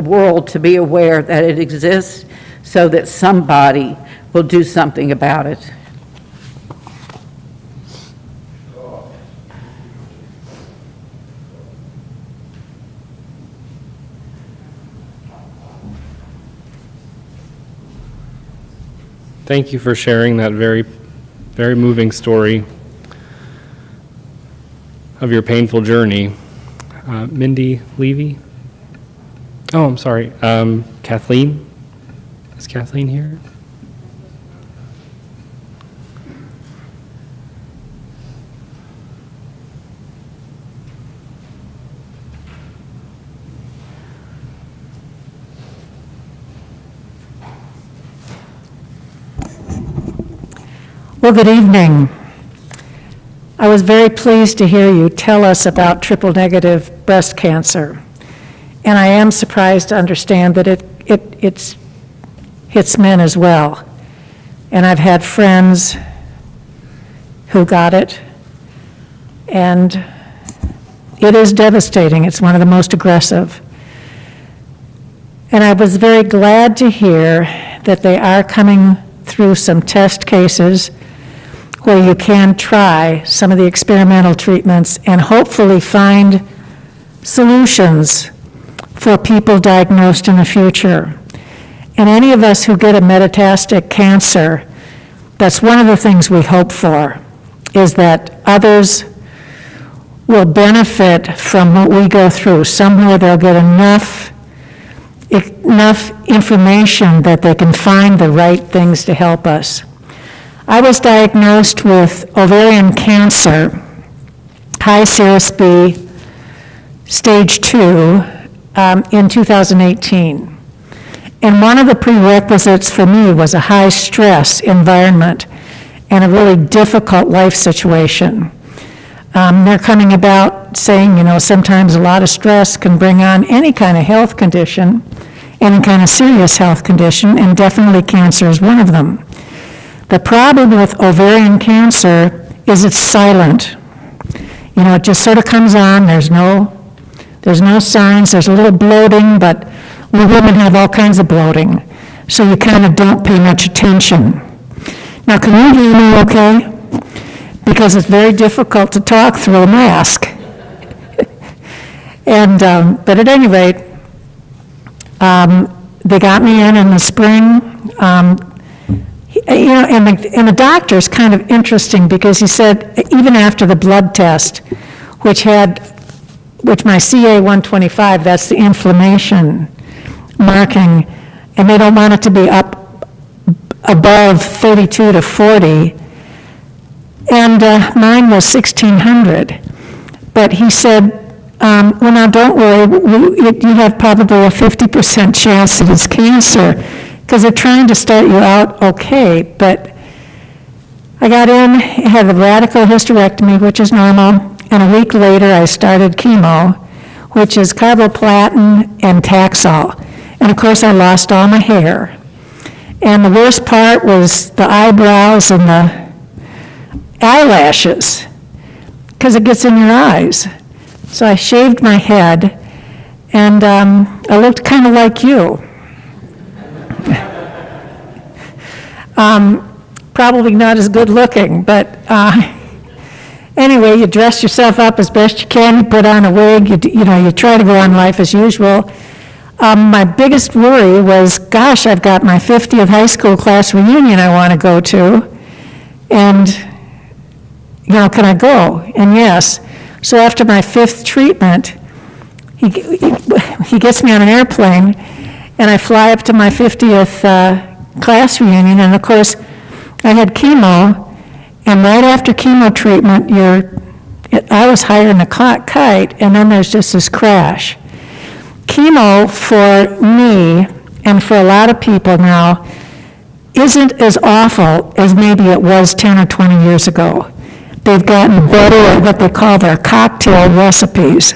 world to be aware that it exists so that somebody will do something about it. Thank you for sharing that very, very moving story of your painful journey. Mindy Levy? Oh, I'm sorry. Kathleen? Is Kathleen here? Well, good evening. I was very pleased to hear you tell us about triple-negative breast cancer. And I am surprised to understand that it hits men as well. And I've had friends who got it, and it is devastating. It's one of the most aggressive. And I was very glad to hear that they are coming through some test cases where you can try some of the experimental treatments and hopefully find solutions for people diagnosed in the future. And any of us who get a metastatic cancer, that's one of the things we hope for. is that others will benefit from what we go through. Somewhere they'll get enough information that they can find the right things to help us. I was diagnosed with ovarian cancer, high serous B, stage 2, in 2018. And one of the prerequisites for me was a high-stress environment and a really difficult life situation. They're coming about saying, sometimes a lot of stress can bring on any kind of health condition, any kind of serious health condition, and definitely cancer is one of them. The problem with ovarian cancer is it's silent. It just sort of comes on, there's no signs, there's a little bloating, but we women have all kinds of bloating, so you kind of don't pay much attention. Now, can you hear me okay? Because it's very difficult to talk through a mask. But at any rate, they got me in the spring. And the doctor's kind of interesting because he said, even after the blood test, which my CA-125, that's the inflammation marking, and they don't want it to be up above 32 to 40, and mine was 1600. But he said, well, now don't worry, you have probably a 50% chance that it's cancer, because they're trying to start you out okay. But I got in, had a radical hysterectomy, which is normal, and a week later I started chemo, which is carboplatin and Taxol. And of course I lost all my hair. And the worst part was the eyebrows and the eyelashes, because it gets in your eyes. So I shaved my head, and I looked kind of like you. Probably not as good looking, but anyway, you dress yourself up as best you can, you put on a wig, you try to go on life as usual. My biggest worry was, gosh, I've got my 50th high school class reunion I want to go to, and, can I go? And yes. So after my 5th treatment, he gets me on an airplane, and I fly up to my 50th class reunion, and of course, I had chemo, and right after chemo treatment, I was higher than a kite, and then there's just this crash. Chemo for me, and for a lot of people now, isn't as awful as maybe it was 10 or 20 years ago. They've gotten better at what they call their cocktail recipes.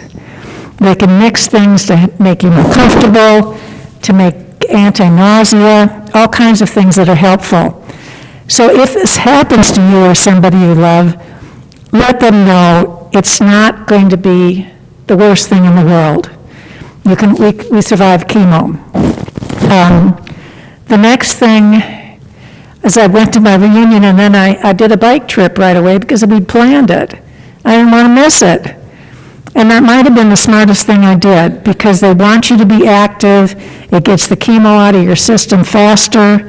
They can mix things to make you more comfortable, to make anti-nausea, all kinds of things that are helpful. So if this happens to you or somebody you love, let them know it's not going to be the worst thing in the world. We survived chemo. The next thing is I went to my reunion, and then I did a bike trip right away because we planned it. I didn't want to miss it. And that might have been the smartest thing I did, because they want you to be active. It gets the chemo out of your system faster.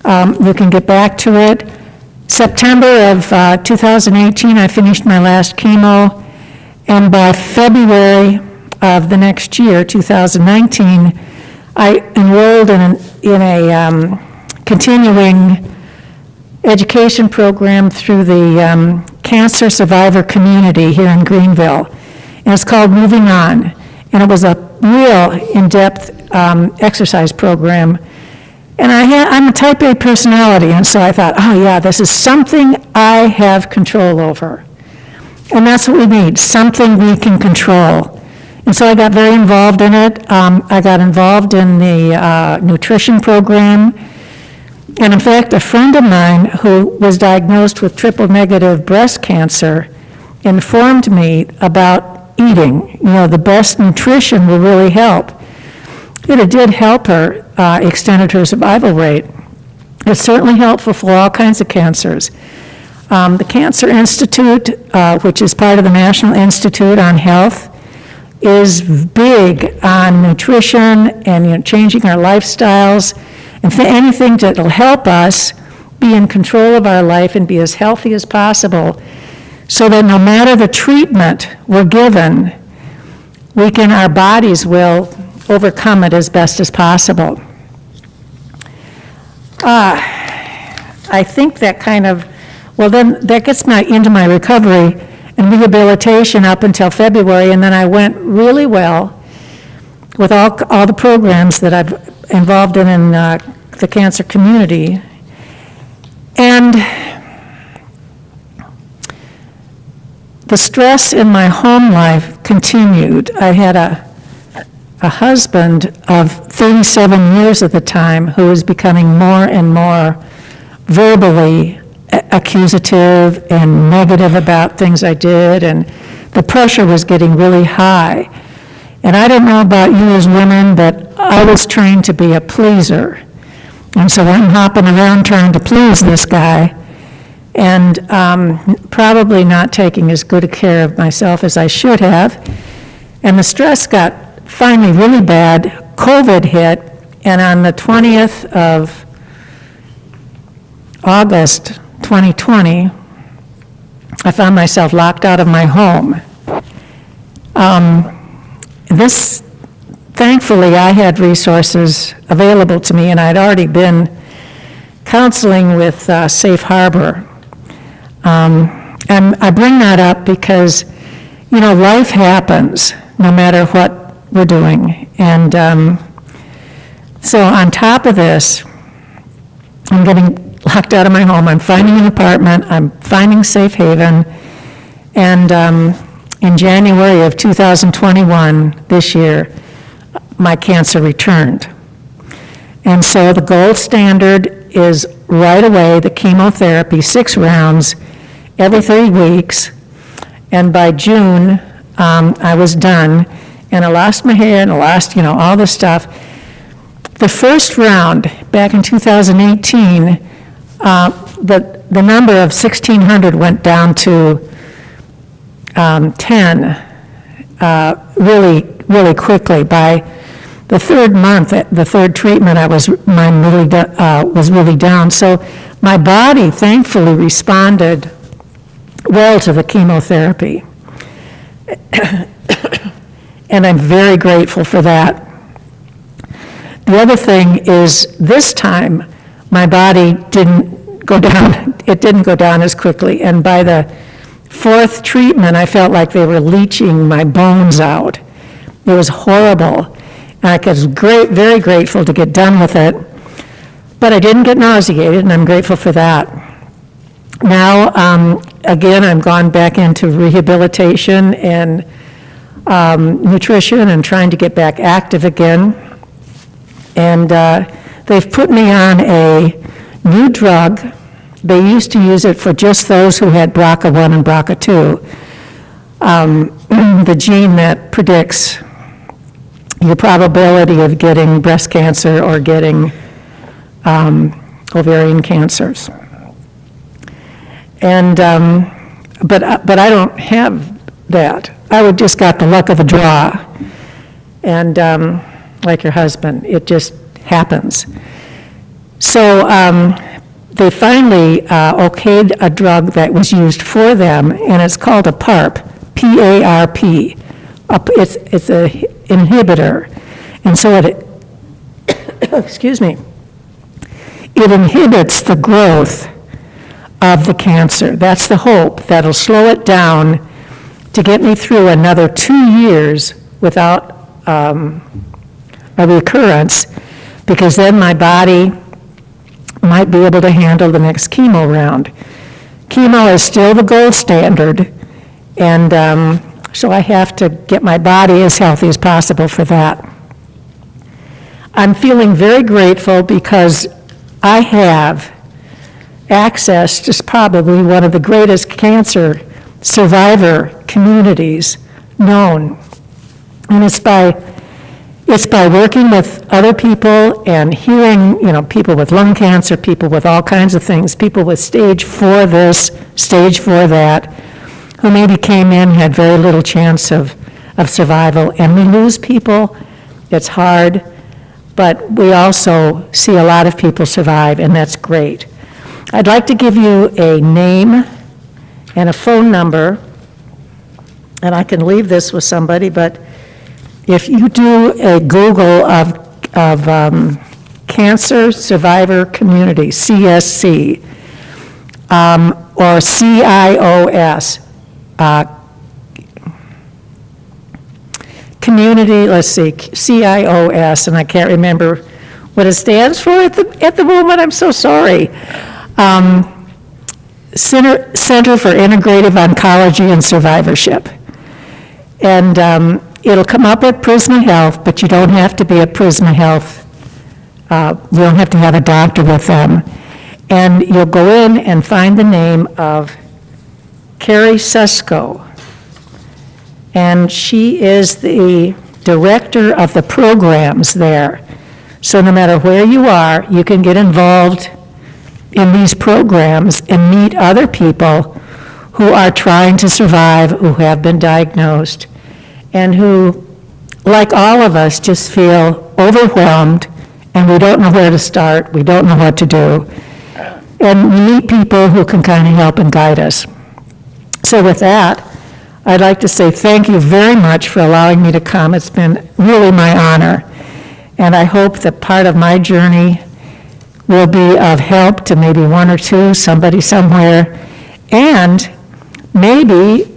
You can get back to it. September of 2018, I finished my last chemo, and by February of the next year, 2019, I enrolled in a continuing education program through the cancer survivor community here in Greenville. And it's called Moving On. And it was a real in-depth exercise program. And I'm a type A personality, and so I thought, oh yeah, this is something I have control over. And that's what we need, something we can control. And so I got very involved in it. I got involved in the nutrition program. And in fact, a friend of mine who was diagnosed with triple-negative breast cancer informed me about eating. The best nutrition will really help. It did help her, extended her survival rate. It's certainly helpful for all kinds of cancers. The Cancer Institute, which is part of the National Institute on Health, is big on nutrition and changing our lifestyles, and anything that will help us be in control of our life and be as healthy as possible. so that no matter the treatment we're given, our bodies will overcome it as best as possible. I think that that gets into my recovery and rehabilitation up until February, and then I went really well with all the programs that I've involved in the cancer community. And the stress in my home life continued. I had a husband of 37 years at the time who was becoming more and more verbally accusative and negative about things I did, and the pressure was getting really high. And I don't know about you as women, but I was trained to be a pleaser. And so I'm hopping around trying to please this guy, and probably not taking as good a care of myself as I should have. And the stress got finally really bad. COVID hit, and on the 20th of August 2020, I found myself locked out of my home. Thankfully, I had resources available to me, and I'd already been counseling with Safe Harbor. And I bring that up because, life happens no matter what we're doing. And so on top of this, I'm getting locked out of my home. I'm finding an apartment. I'm finding safe haven. And in January of 2021, this year, my cancer returned. And so the gold standard is right away the chemotherapy, 6 rounds, every 3 weeks. And by June, I was done. And I lost my hair, and I lost, all this stuff. The first round, back in 2018, the number of 1,600 went down to 10 really, really quickly. By the third month, the third treatment, mine was really down. So my body thankfully responded well to the chemotherapy. And I'm very grateful for that. The other thing is, this time, my body didn't go down. It didn't go down as quickly. And by the 4th treatment, I felt like they were leaching my bones out. It was horrible. And I was very grateful to get done with it. But I didn't get nauseated, and I'm grateful for that. Now, again, I've gone back into rehabilitation and nutrition and trying to get back active again. And they've put me on a new drug. They used to use it for just those who had BRCA1 and BRCA2, the gene that predicts your probability of getting breast cancer or getting ovarian cancers. And but I don't have that. I would just got the luck of the draw, and like your husband, it just happens. So they finally okayed a drug that was used for them, and it's called a PARP, P-A-R-P. It's an inhibitor, and so it, excuse me, it inhibits the growth of the cancer. That's the hope. That'll slow it down to get me through another 2 years without a recurrence, because then my body might be able to handle the next chemo round. Chemo is still the gold standard, and so I have to get my body as healthy as possible for that. I'm feeling very grateful because I have access to probably one of the greatest cancer survivor communities known. And it's by working with other people and hearing, people with lung cancer, people with all kinds of things, people with stage 4 this, stage 4 that, who maybe came in, had very little chance of survival. And we lose people, it's hard, but we also see a lot of people survive, and that's great. I'd like to give you a name and a phone number, and I can leave this with somebody, but if you do a Google of Cancer Survivor Community, CSC, or CIOS, Community, let's see, CIOS, and I can't remember what it stands for at the moment, I'm so sorry. Center for Integrative Oncology and Survivorship. And it'll come up at Prisma Health, but you don't have to be at Prisma Health. You don't have to have a doctor with them. And you'll go in and find the name of Carrie Susko. And she is the director of the programs there. So no matter where you are, you can get involved in these programs and meet other people who are trying to survive, who have been diagnosed, and who, like all of us, just feel overwhelmed, and we don't know where to start, we don't know what to do. And we meet people who can kind of help and guide us. So with that, I'd like to say thank you very much for allowing me to come. It's been really my honor. And I hope that part of my journey will be of help to maybe one or two, somebody somewhere. And maybe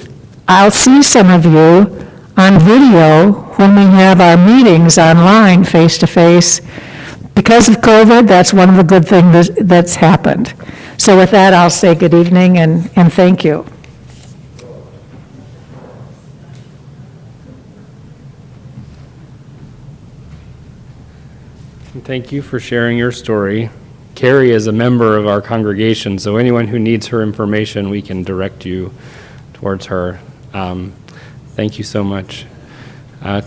I'll see some of you on video when we have our meetings online, face-to-face. Because of COVID, that's one of the good things that's happened. So with that, I'll say good evening and thank you. Thank you for sharing your story. Carrie is a member of our congregation, so anyone who needs her information, we can direct you towards her. Thank you so much.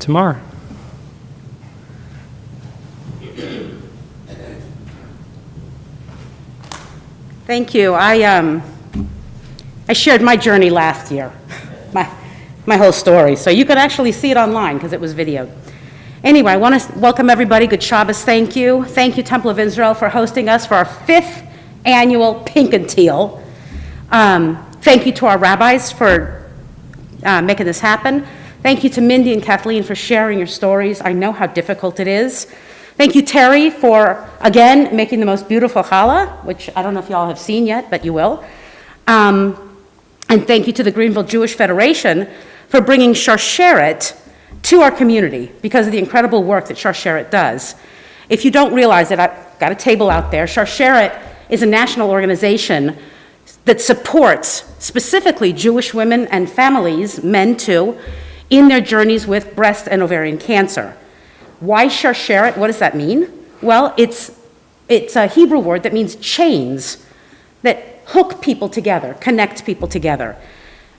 Tamar. Thank you. I shared my journey last year, my whole story, so you could actually see it online because it was videoed. Anyway, I want to welcome everybody. Good Shabbos, thank you. Thank you, Temple of Israel, for hosting us for our 5th annual Pink and Teal. Thank you to our rabbis for making this happen. Thank you to Mindy and Kathleen for sharing your stories. I know how difficult it is. Thank you, Terry, for, again, making the most beautiful challah, which I don't know if y'all have seen yet, but you will. And thank you to the Greenville Jewish Federation for bringing Sharsheret to our community because of the incredible work that Sharsheret does. If you don't realize it, I've got a table out there. Sharsheret is a national organization that supports specifically Jewish women and families, men too, in their journeys with breast and ovarian cancer. Why Sharsheret? What does that mean? Well, it's a Hebrew word that means chains that hook people together, connect people together.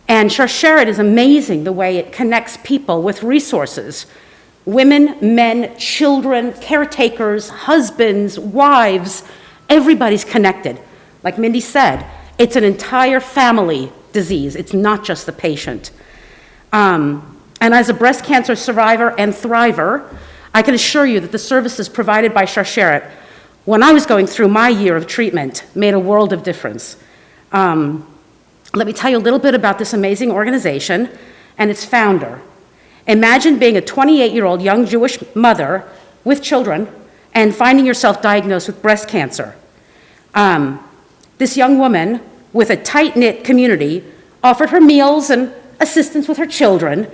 And Sharsheret is amazing the way it connects people with resources. Women, men, children, caretakers, husbands, wives, everybody's connected. Like Mindy said, it's an entire family disease. It's not just the patient. And as a breast cancer survivor and thriver, I can assure you that the services provided by Sharsheret, when I was going through my year of treatment, made a world of difference. Let me tell you a little bit about this amazing organization and its founder. Imagine being a 28-year-old young Jewish mother with children and finding yourself diagnosed with breast cancer. This young woman with a tight-knit community offered her meals and assistance with her children,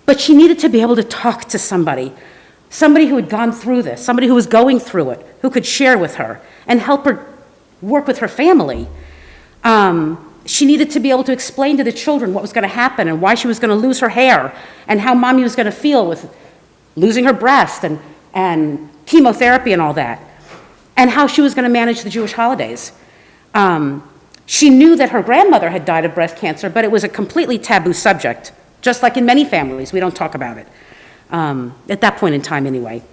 but she needed to be able to talk to somebody who had gone through this, somebody who was going through it, who could share with her and help her work with her family. She needed to be able to explain to the children what was going to happen and why she was going to lose her hair and how mommy was going to feel with losing her breast and chemotherapy and all that, and how she was going to manage the Jewish holidays. She knew that her grandmother had died of breast cancer, but it was a completely taboo subject, just like in many families, we don't talk about it, at that point in time anyway.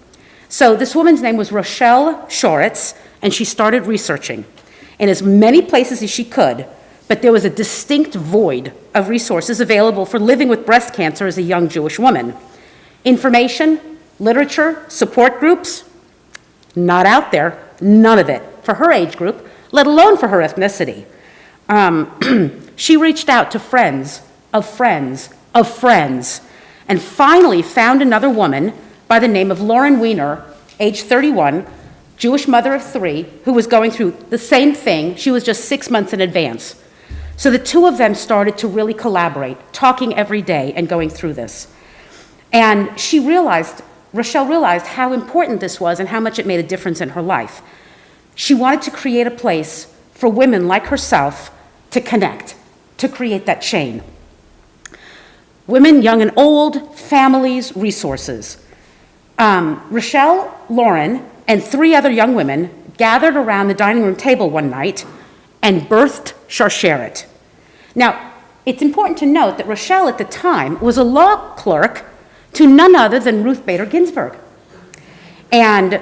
So this woman's name was Rochelle Shoretz, and she started researching in as many places as she could, but there was a distinct void of resources available for living with breast cancer as a young Jewish woman. Information, literature, support groups, not out there, none of it, for her age group, let alone for her ethnicity. She reached out to friends of friends of friends and finally found another woman by the name of Lauren Weiner, age 31, Jewish mother of 3, who was going through the same thing. She was just 6 months in advance. So the two of them started to really collaborate, talking every day and going through this. And Rochelle realized how important this was and how much it made a difference in her life. She wanted to create a place for women like herself to connect, to create that chain. Women, young and old, families, resources. Rochelle, Lauren, and 3 other young women gathered around the dining room table one night and birthed Sharsheret. Now, it's important to note that Rochelle at the time was a law clerk to none other than Ruth Bader Ginsburg. And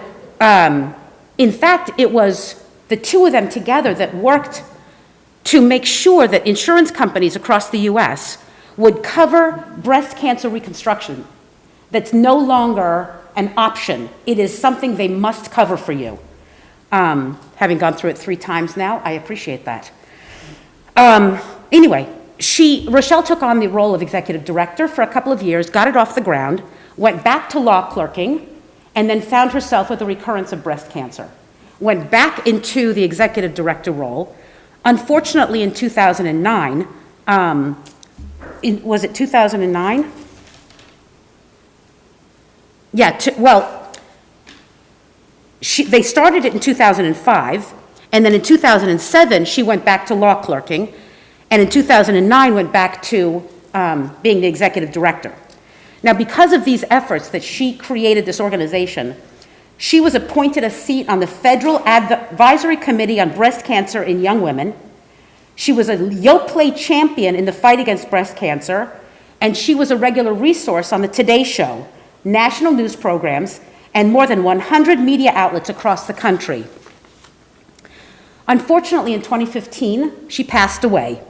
in fact, it was the two of them together that worked to make sure that insurance companies across the US would cover breast cancer reconstruction. That's no longer an option. It is something they must cover for you. Having gone through it 3 times now, I appreciate that. Anyway, Rochelle took on the role of executive director for a couple of years, got it off the ground, went back to law clerking, and then found herself with a recurrence of breast cancer. Went back into the executive director role. Unfortunately, in 2009, was it 2009? Yeah, they started it in 2005, and then in 2007, she went back to law clerking, and in 2009 went back to being the executive director. Now, because of these efforts that she created this organization, she was appointed a seat on the Federal Advisory Committee on Breast Cancer in Young Women. She was a Yoplait champion in the fight against breast cancer, and she was a regular resource on the Today Show, national news programs, and more than 100 media outlets across the country. Unfortunately, in 2015, she passed away.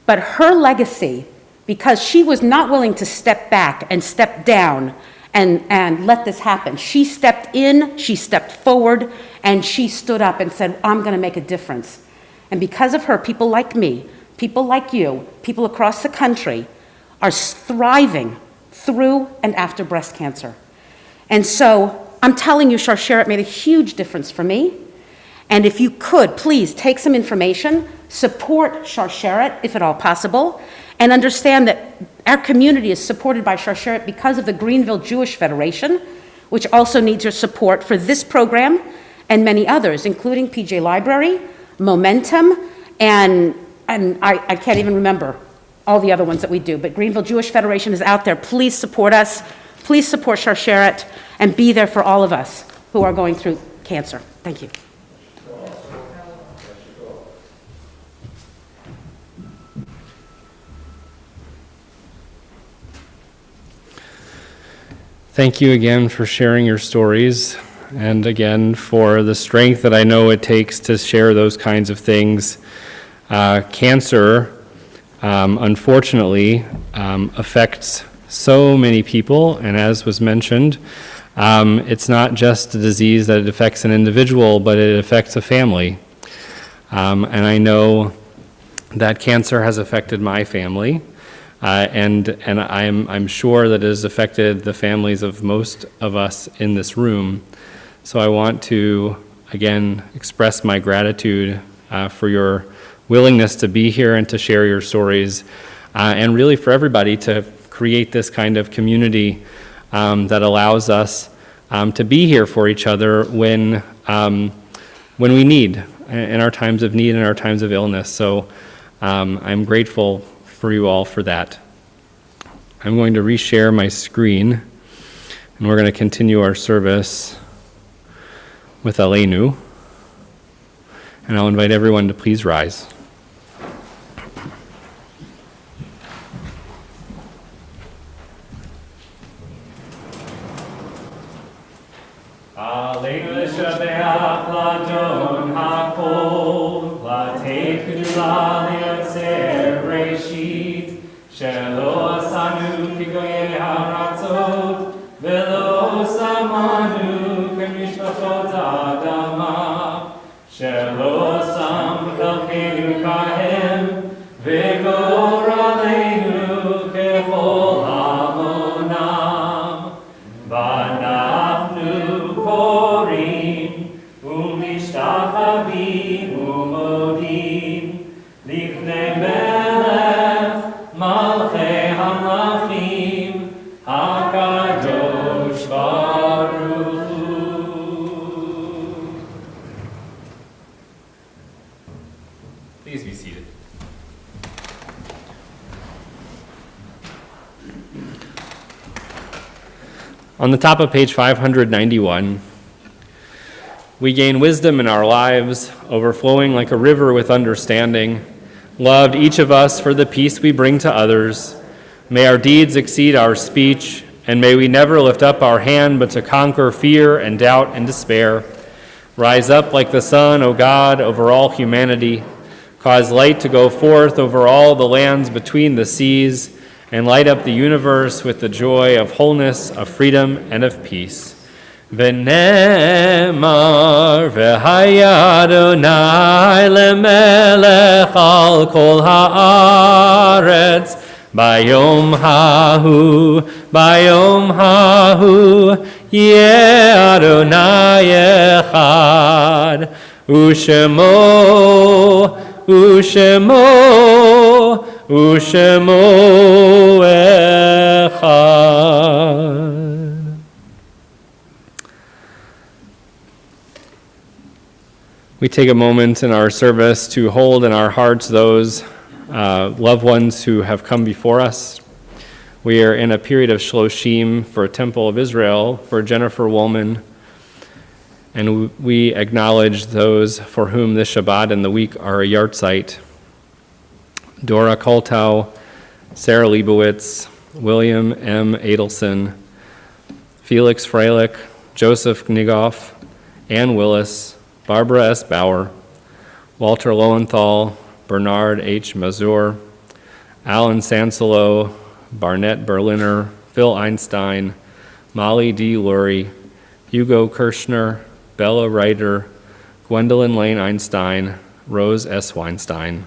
But her legacy, because she was not willing to step back and step down and let this happen, she stepped in, she stepped forward, and she stood up and said, I'm going to make a difference. And because of her, people like me, people like you, people across the country are thriving through and after breast cancer. And so I'm telling you, Sharsheret made a huge difference for me. And if you could, please take some information, support Sharsheret if at all possible, and understand that our community is supported by Sharsheret because of the Greenville Jewish Federation, which also needs your support for this program and many others, including PJ Library, Momentum, and I can't even remember all the other ones that we do. But Greenville Jewish Federation is out there. Please support us. Please support Sharsheret and be there for all of us who are going through cancer. Thank you. Thank you again for sharing your stories, and again for the strength that I know it takes to share those kinds of things. Cancer, unfortunately, affects so many people, and as was mentioned, it's not just a disease that it affects an individual, but it affects a family. And I know that cancer has affected my family. And I'm sure that it has affected the families of most of us in this room. So I want to, again, express my gratitude for your willingness to be here and to share your stories, and really for everybody to create this kind of community that allows us to be here for each other when we need, in our times of need and our times of illness. So I'm grateful for you all for that. I'm going to reshare my screen, and we're going to continue our service with Aleinu. And I'll invite everyone to please rise. Aleinu l'shabeach l'adon hakol, l'teit gdula li'otzer reishit, shelo asanu kigoyei haratzot, velo samanu kemishpachot ha'adama, shelo sam chelkeinu kahem Please be seated. On the top of page 591, we gain wisdom in our lives, overflowing like a river with understanding. Loved each of us for the peace we bring to others. May our deeds exceed our speech, and may we never lift up our hand but to conquer fear and doubt and despair. Rise up like the sun, O God, over all humanity. Cause light to go forth over all the lands between the seas, and light up the universe with the joy of wholeness, of freedom, and of peace. V'nemar v'haya Adonai lemelech al kol haaretz bayom hahu yeh Adonai echad u'shemo echad. We take a moment in our service to hold in our hearts those loved ones who have come before us. We are in a period of Shloshim for Temple of Israel, for Jennifer Woolman, and we acknowledge those for whom this Shabbat and the week are a yahrzeit. Dora Koltow, Sarah Leibowitz, William M. Adelson, Felix Freilich, Joseph Knigoff, Ann Willis, Barbara S. Bauer, Walter Lowenthal, Bernard H. Mazur, Alan Sanselo, Barnett Berliner, Phil Einstein, Molly D. Lurie, Hugo Kirschner, Bella Reiter, Gwendolyn Lane Einstein, Rose S. Weinstein.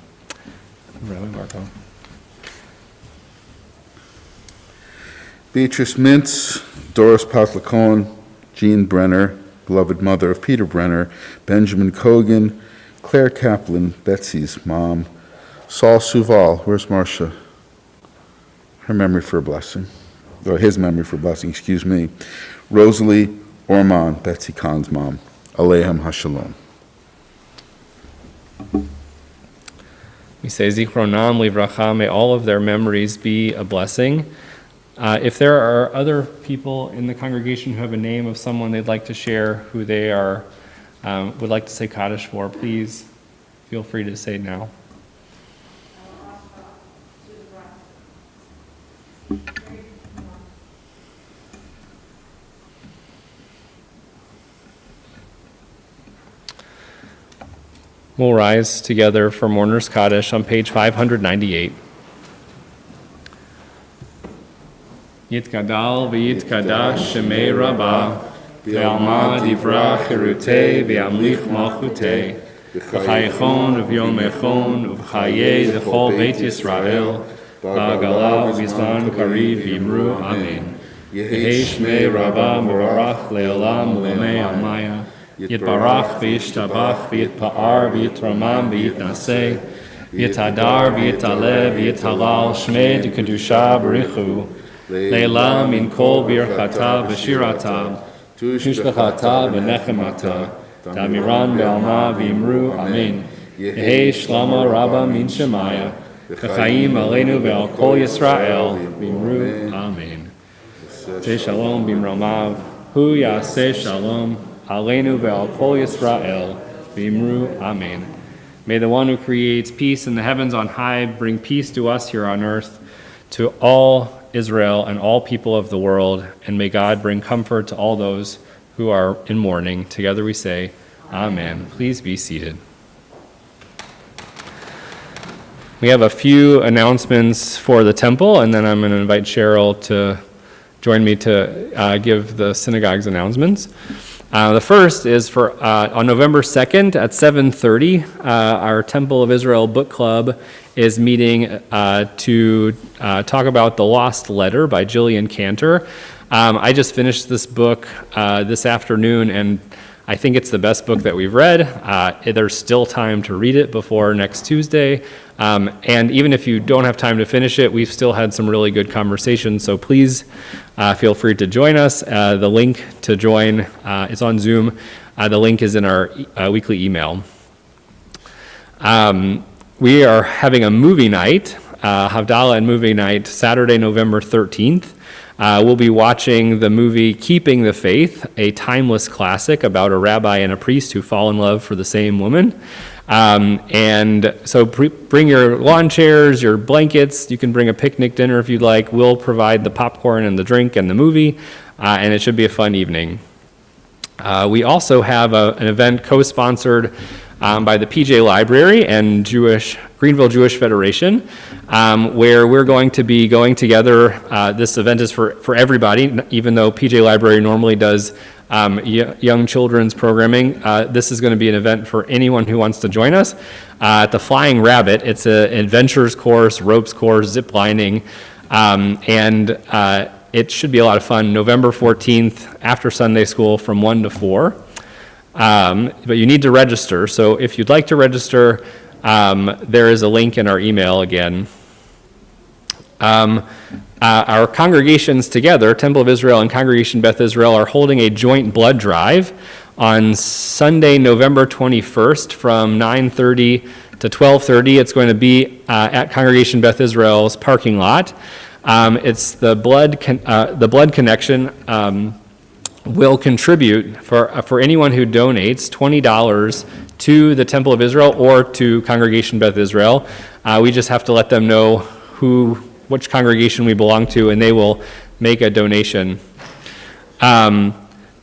Really, Marco? Beatrice Mintz, Doris Pasla-Cohen, Jean Brenner, beloved mother of Peter Brenner, Benjamin Cogan, Claire Kaplan, Betsy's mom, Saul Suval, where's Marcia? Her memory for a blessing, or his memory for a blessing, excuse me. Rosalie Orman, Betsy Khan's mom, Aleichem HaShalom. We say Zichronam Livracha, may all of their memories be a blessing. If there are other people in the congregation who have a name of someone they'd like to share who they are, would like to say Kaddish for, please feel free to say now. We'll rise together for Mourner's Kaddish on page 598. Yitgadal v'yitkadash shemei Rabbah, v'alma divra chirutei v'amlich malchutei, v'chayichon v'yomechon v'chayei d'chol Beit Yisrael, v'agala v'bizman kariv v'imru amen. Yehei shmei Rabbah mevarach le'olam u'lamei almaya, Yitbarach v'yishtabach v'yitpa'ar v'yitramam v'yitnaseh, v'yitadar v'yitaleh v'yithalal shmei d'kedusha b'richu, Leila min kol birchata v'shirata, tushbechata v'nechemata, tamiran be'alma v'imru amen. Yehei shlama rabba min shemaya, v'chaim aleinu ve'al kol Yisrael v'imru amen. Yaseh shalom b'imromav, hu yaseh shalom aleinu ve'al kol Yisrael v'imru amen. May the one who creates peace in the heavens on high bring peace to us here on earth, to all Israel and all people of the world, and may God bring comfort to all those who are in mourning. Together we say, Amen. Please be seated. We have a few announcements for the temple, and then I'm going to invite Cheryl to join me to give the synagogue's announcements. The first is for on November 2nd at 7:30, our Temple of Israel Book Club is meeting to talk about The Lost Letter by Jillian Cantor. I just finished this book this afternoon, and I think it's the best book that we've read. There's still time to read it before next Tuesday. And even if you don't have time to finish it, we've still had some really good conversations. So please feel free to join us. The link to join is on Zoom. The link is in our weekly email. We are having a movie night, Havdalah and movie night, Saturday, November 13th. We'll be watching the movie Keeping the Faith, a timeless classic about a rabbi and a priest who fall in love for the same woman. And so bring your lawn chairs, your blankets. You can bring a picnic dinner if you'd like. We'll provide the popcorn and the drink and the movie, and it should be a fun evening. We also have an event co-sponsored by the PJ Library and Greenville Jewish Federation, where we're going to be going together. This event is for everybody, even though PJ Library normally does young children's programming. This is going to be an event for anyone who wants to join us. At the Flying Rabbit, it's an adventures course, ropes course, zip lining, and it should be a lot of fun. November 14th, after Sunday school from 1 to 4. But you need to register. So if you'd like to register, there is a link in our email again. Our congregations together, Temple of Israel and Congregation Beth Israel, are holding a joint blood drive on Sunday, November 21st from 9:30 to 12:30. It's going to be at Congregation Beth Israel's parking lot. It's the blood connection will contribute for anyone who donates $20 to the Temple of Israel or to Congregation Beth Israel. We just have to let them know which congregation we belong to, and they will make a donation. They'll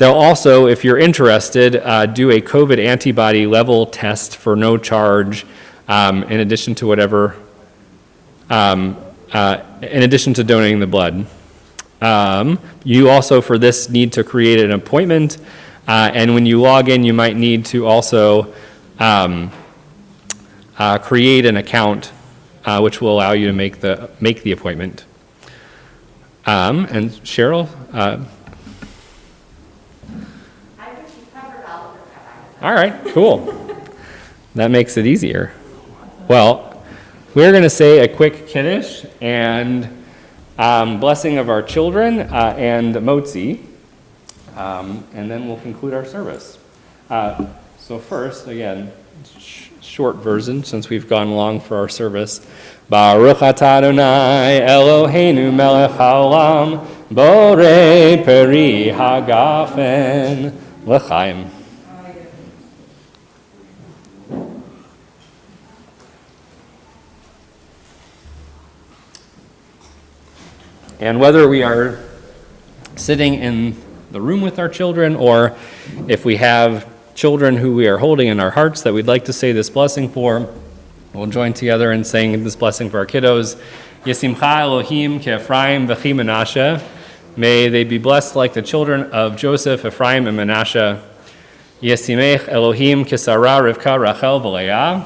also, if you're interested, do a COVID antibody level test for no charge, in addition to donating the blood. You also, for this, need to create an appointment, and when you log in, you might need to also create an account, which will allow you to make the appointment. And Cheryl? I think you covered all of it. All right, cool. That makes it easier. Well, we're going to say a quick Kiddush and blessing of our children and Motzi, and then we'll conclude our service. So first, again, short version since we've gone long for our service. Baruch atah Adonai Eloheinu melech haolam borei peri hagafen l'chaim. And whether we are sitting in the room with our children, or if we have children who we are holding in our hearts that we'd like to say this blessing for, we'll join together in saying this blessing for our kiddos. Yesimcha Elohim ke'Ephraim v'chi Menashe. May they be blessed like the children of Joseph, Ephraim, and Menashe. Yesimech Elohim ke'Sarah, Rivka, Rachel, v'Leah.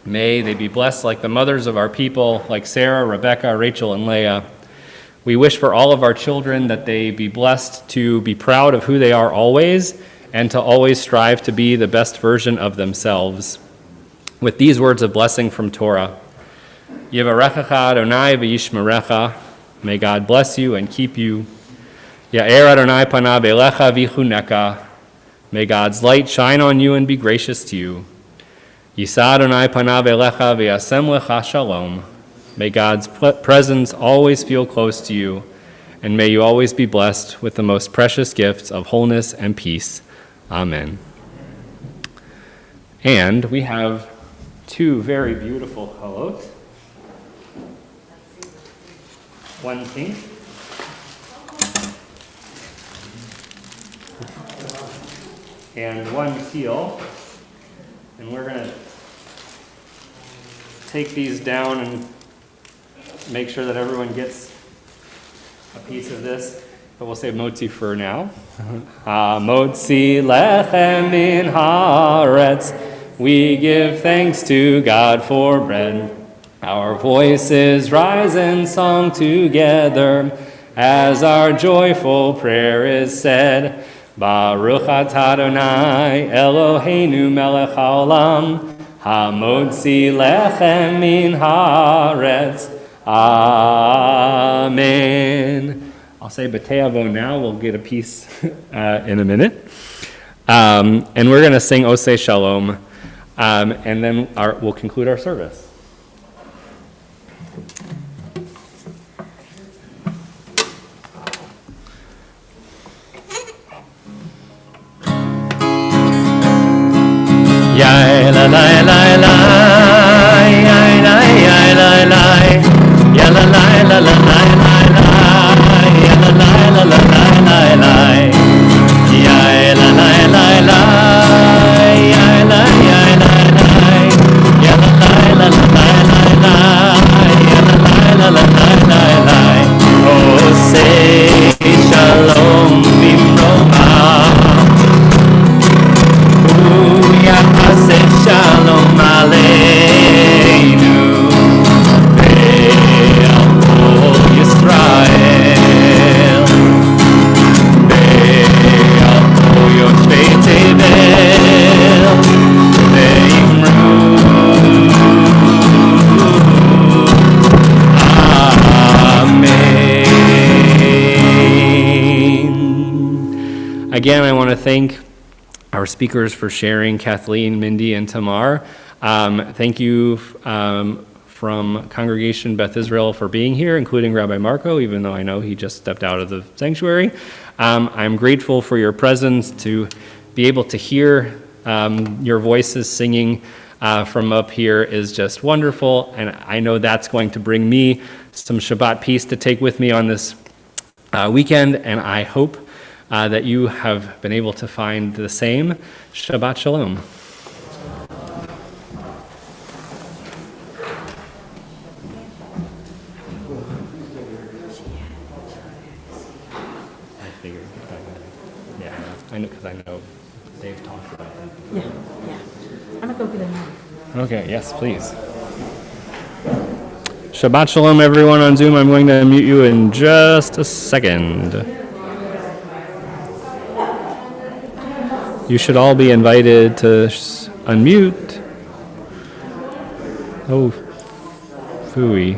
May they be blessed like the mothers of our people, like Sarah, Rebecca, Rachel, and Leah. We wish for all of our children that they be blessed to be proud of who they are always, and to always strive to be the best version of themselves. With these words of blessing from Torah, Yevarechecha Adonai v'yishmerecha, may God bless you and keep you. Ya'er Adonai panav elecha v'chuneka, may God's light shine on you and be gracious to you. Yisa Adonai panav elecha v'yasem lecha shalom, may God's presence always feel close to you, and may you always be blessed with the most precious gifts of wholeness and peace. Amen. And we have two very beautiful halot. One pink. And one teal. And we're going to take these down and make sure that everyone gets a piece of this. But we'll save motzi for now. Motzi lechem min haaretz. We give thanks to God for bread. Our voices rise in song together as our joyful prayer is said. Baruch atah Adonai Eloheinu melech haolam hamotzi lechem min haaretz. Amen. I'll say B'teavo now. We'll get a piece in a minute. And we're going to sing Oseh Shalom. And then we'll conclude our service. Ya la la la la, ya la ya la la, ya la la la la la la, ya la la la la la la, ya la la la la, ya la ya la la, ya la la la la la, ya la la la la la. Oh, say shalom bimroha. Say shalom aleinu, ve'al kol Yisrael, ve'al kol yoshvei tevel, ve'imru, Amen. Again, I want to thank our speakers for sharing, Kathleen, Mindy, and Tamar. Thank you from Congregation Beth Israel for being here, including Rabbi Marco, even though I know he just stepped out of the sanctuary. I'm grateful for your presence, to be able to hear your voices singing from up here is just wonderful, and I know that's going to bring me some Shabbat peace to take with me on this weekend, and I hope that you have been able to find the same. Shabbat Shalom. I figured. Yeah, I know, because I know they've talked about that. Yeah. I'm gonna go get a knife. Okay, yes, please. Shabbat Shalom, everyone on Zoom. I'm going to mute you in just a second. You should all be invited to unmute. Oh, phooey.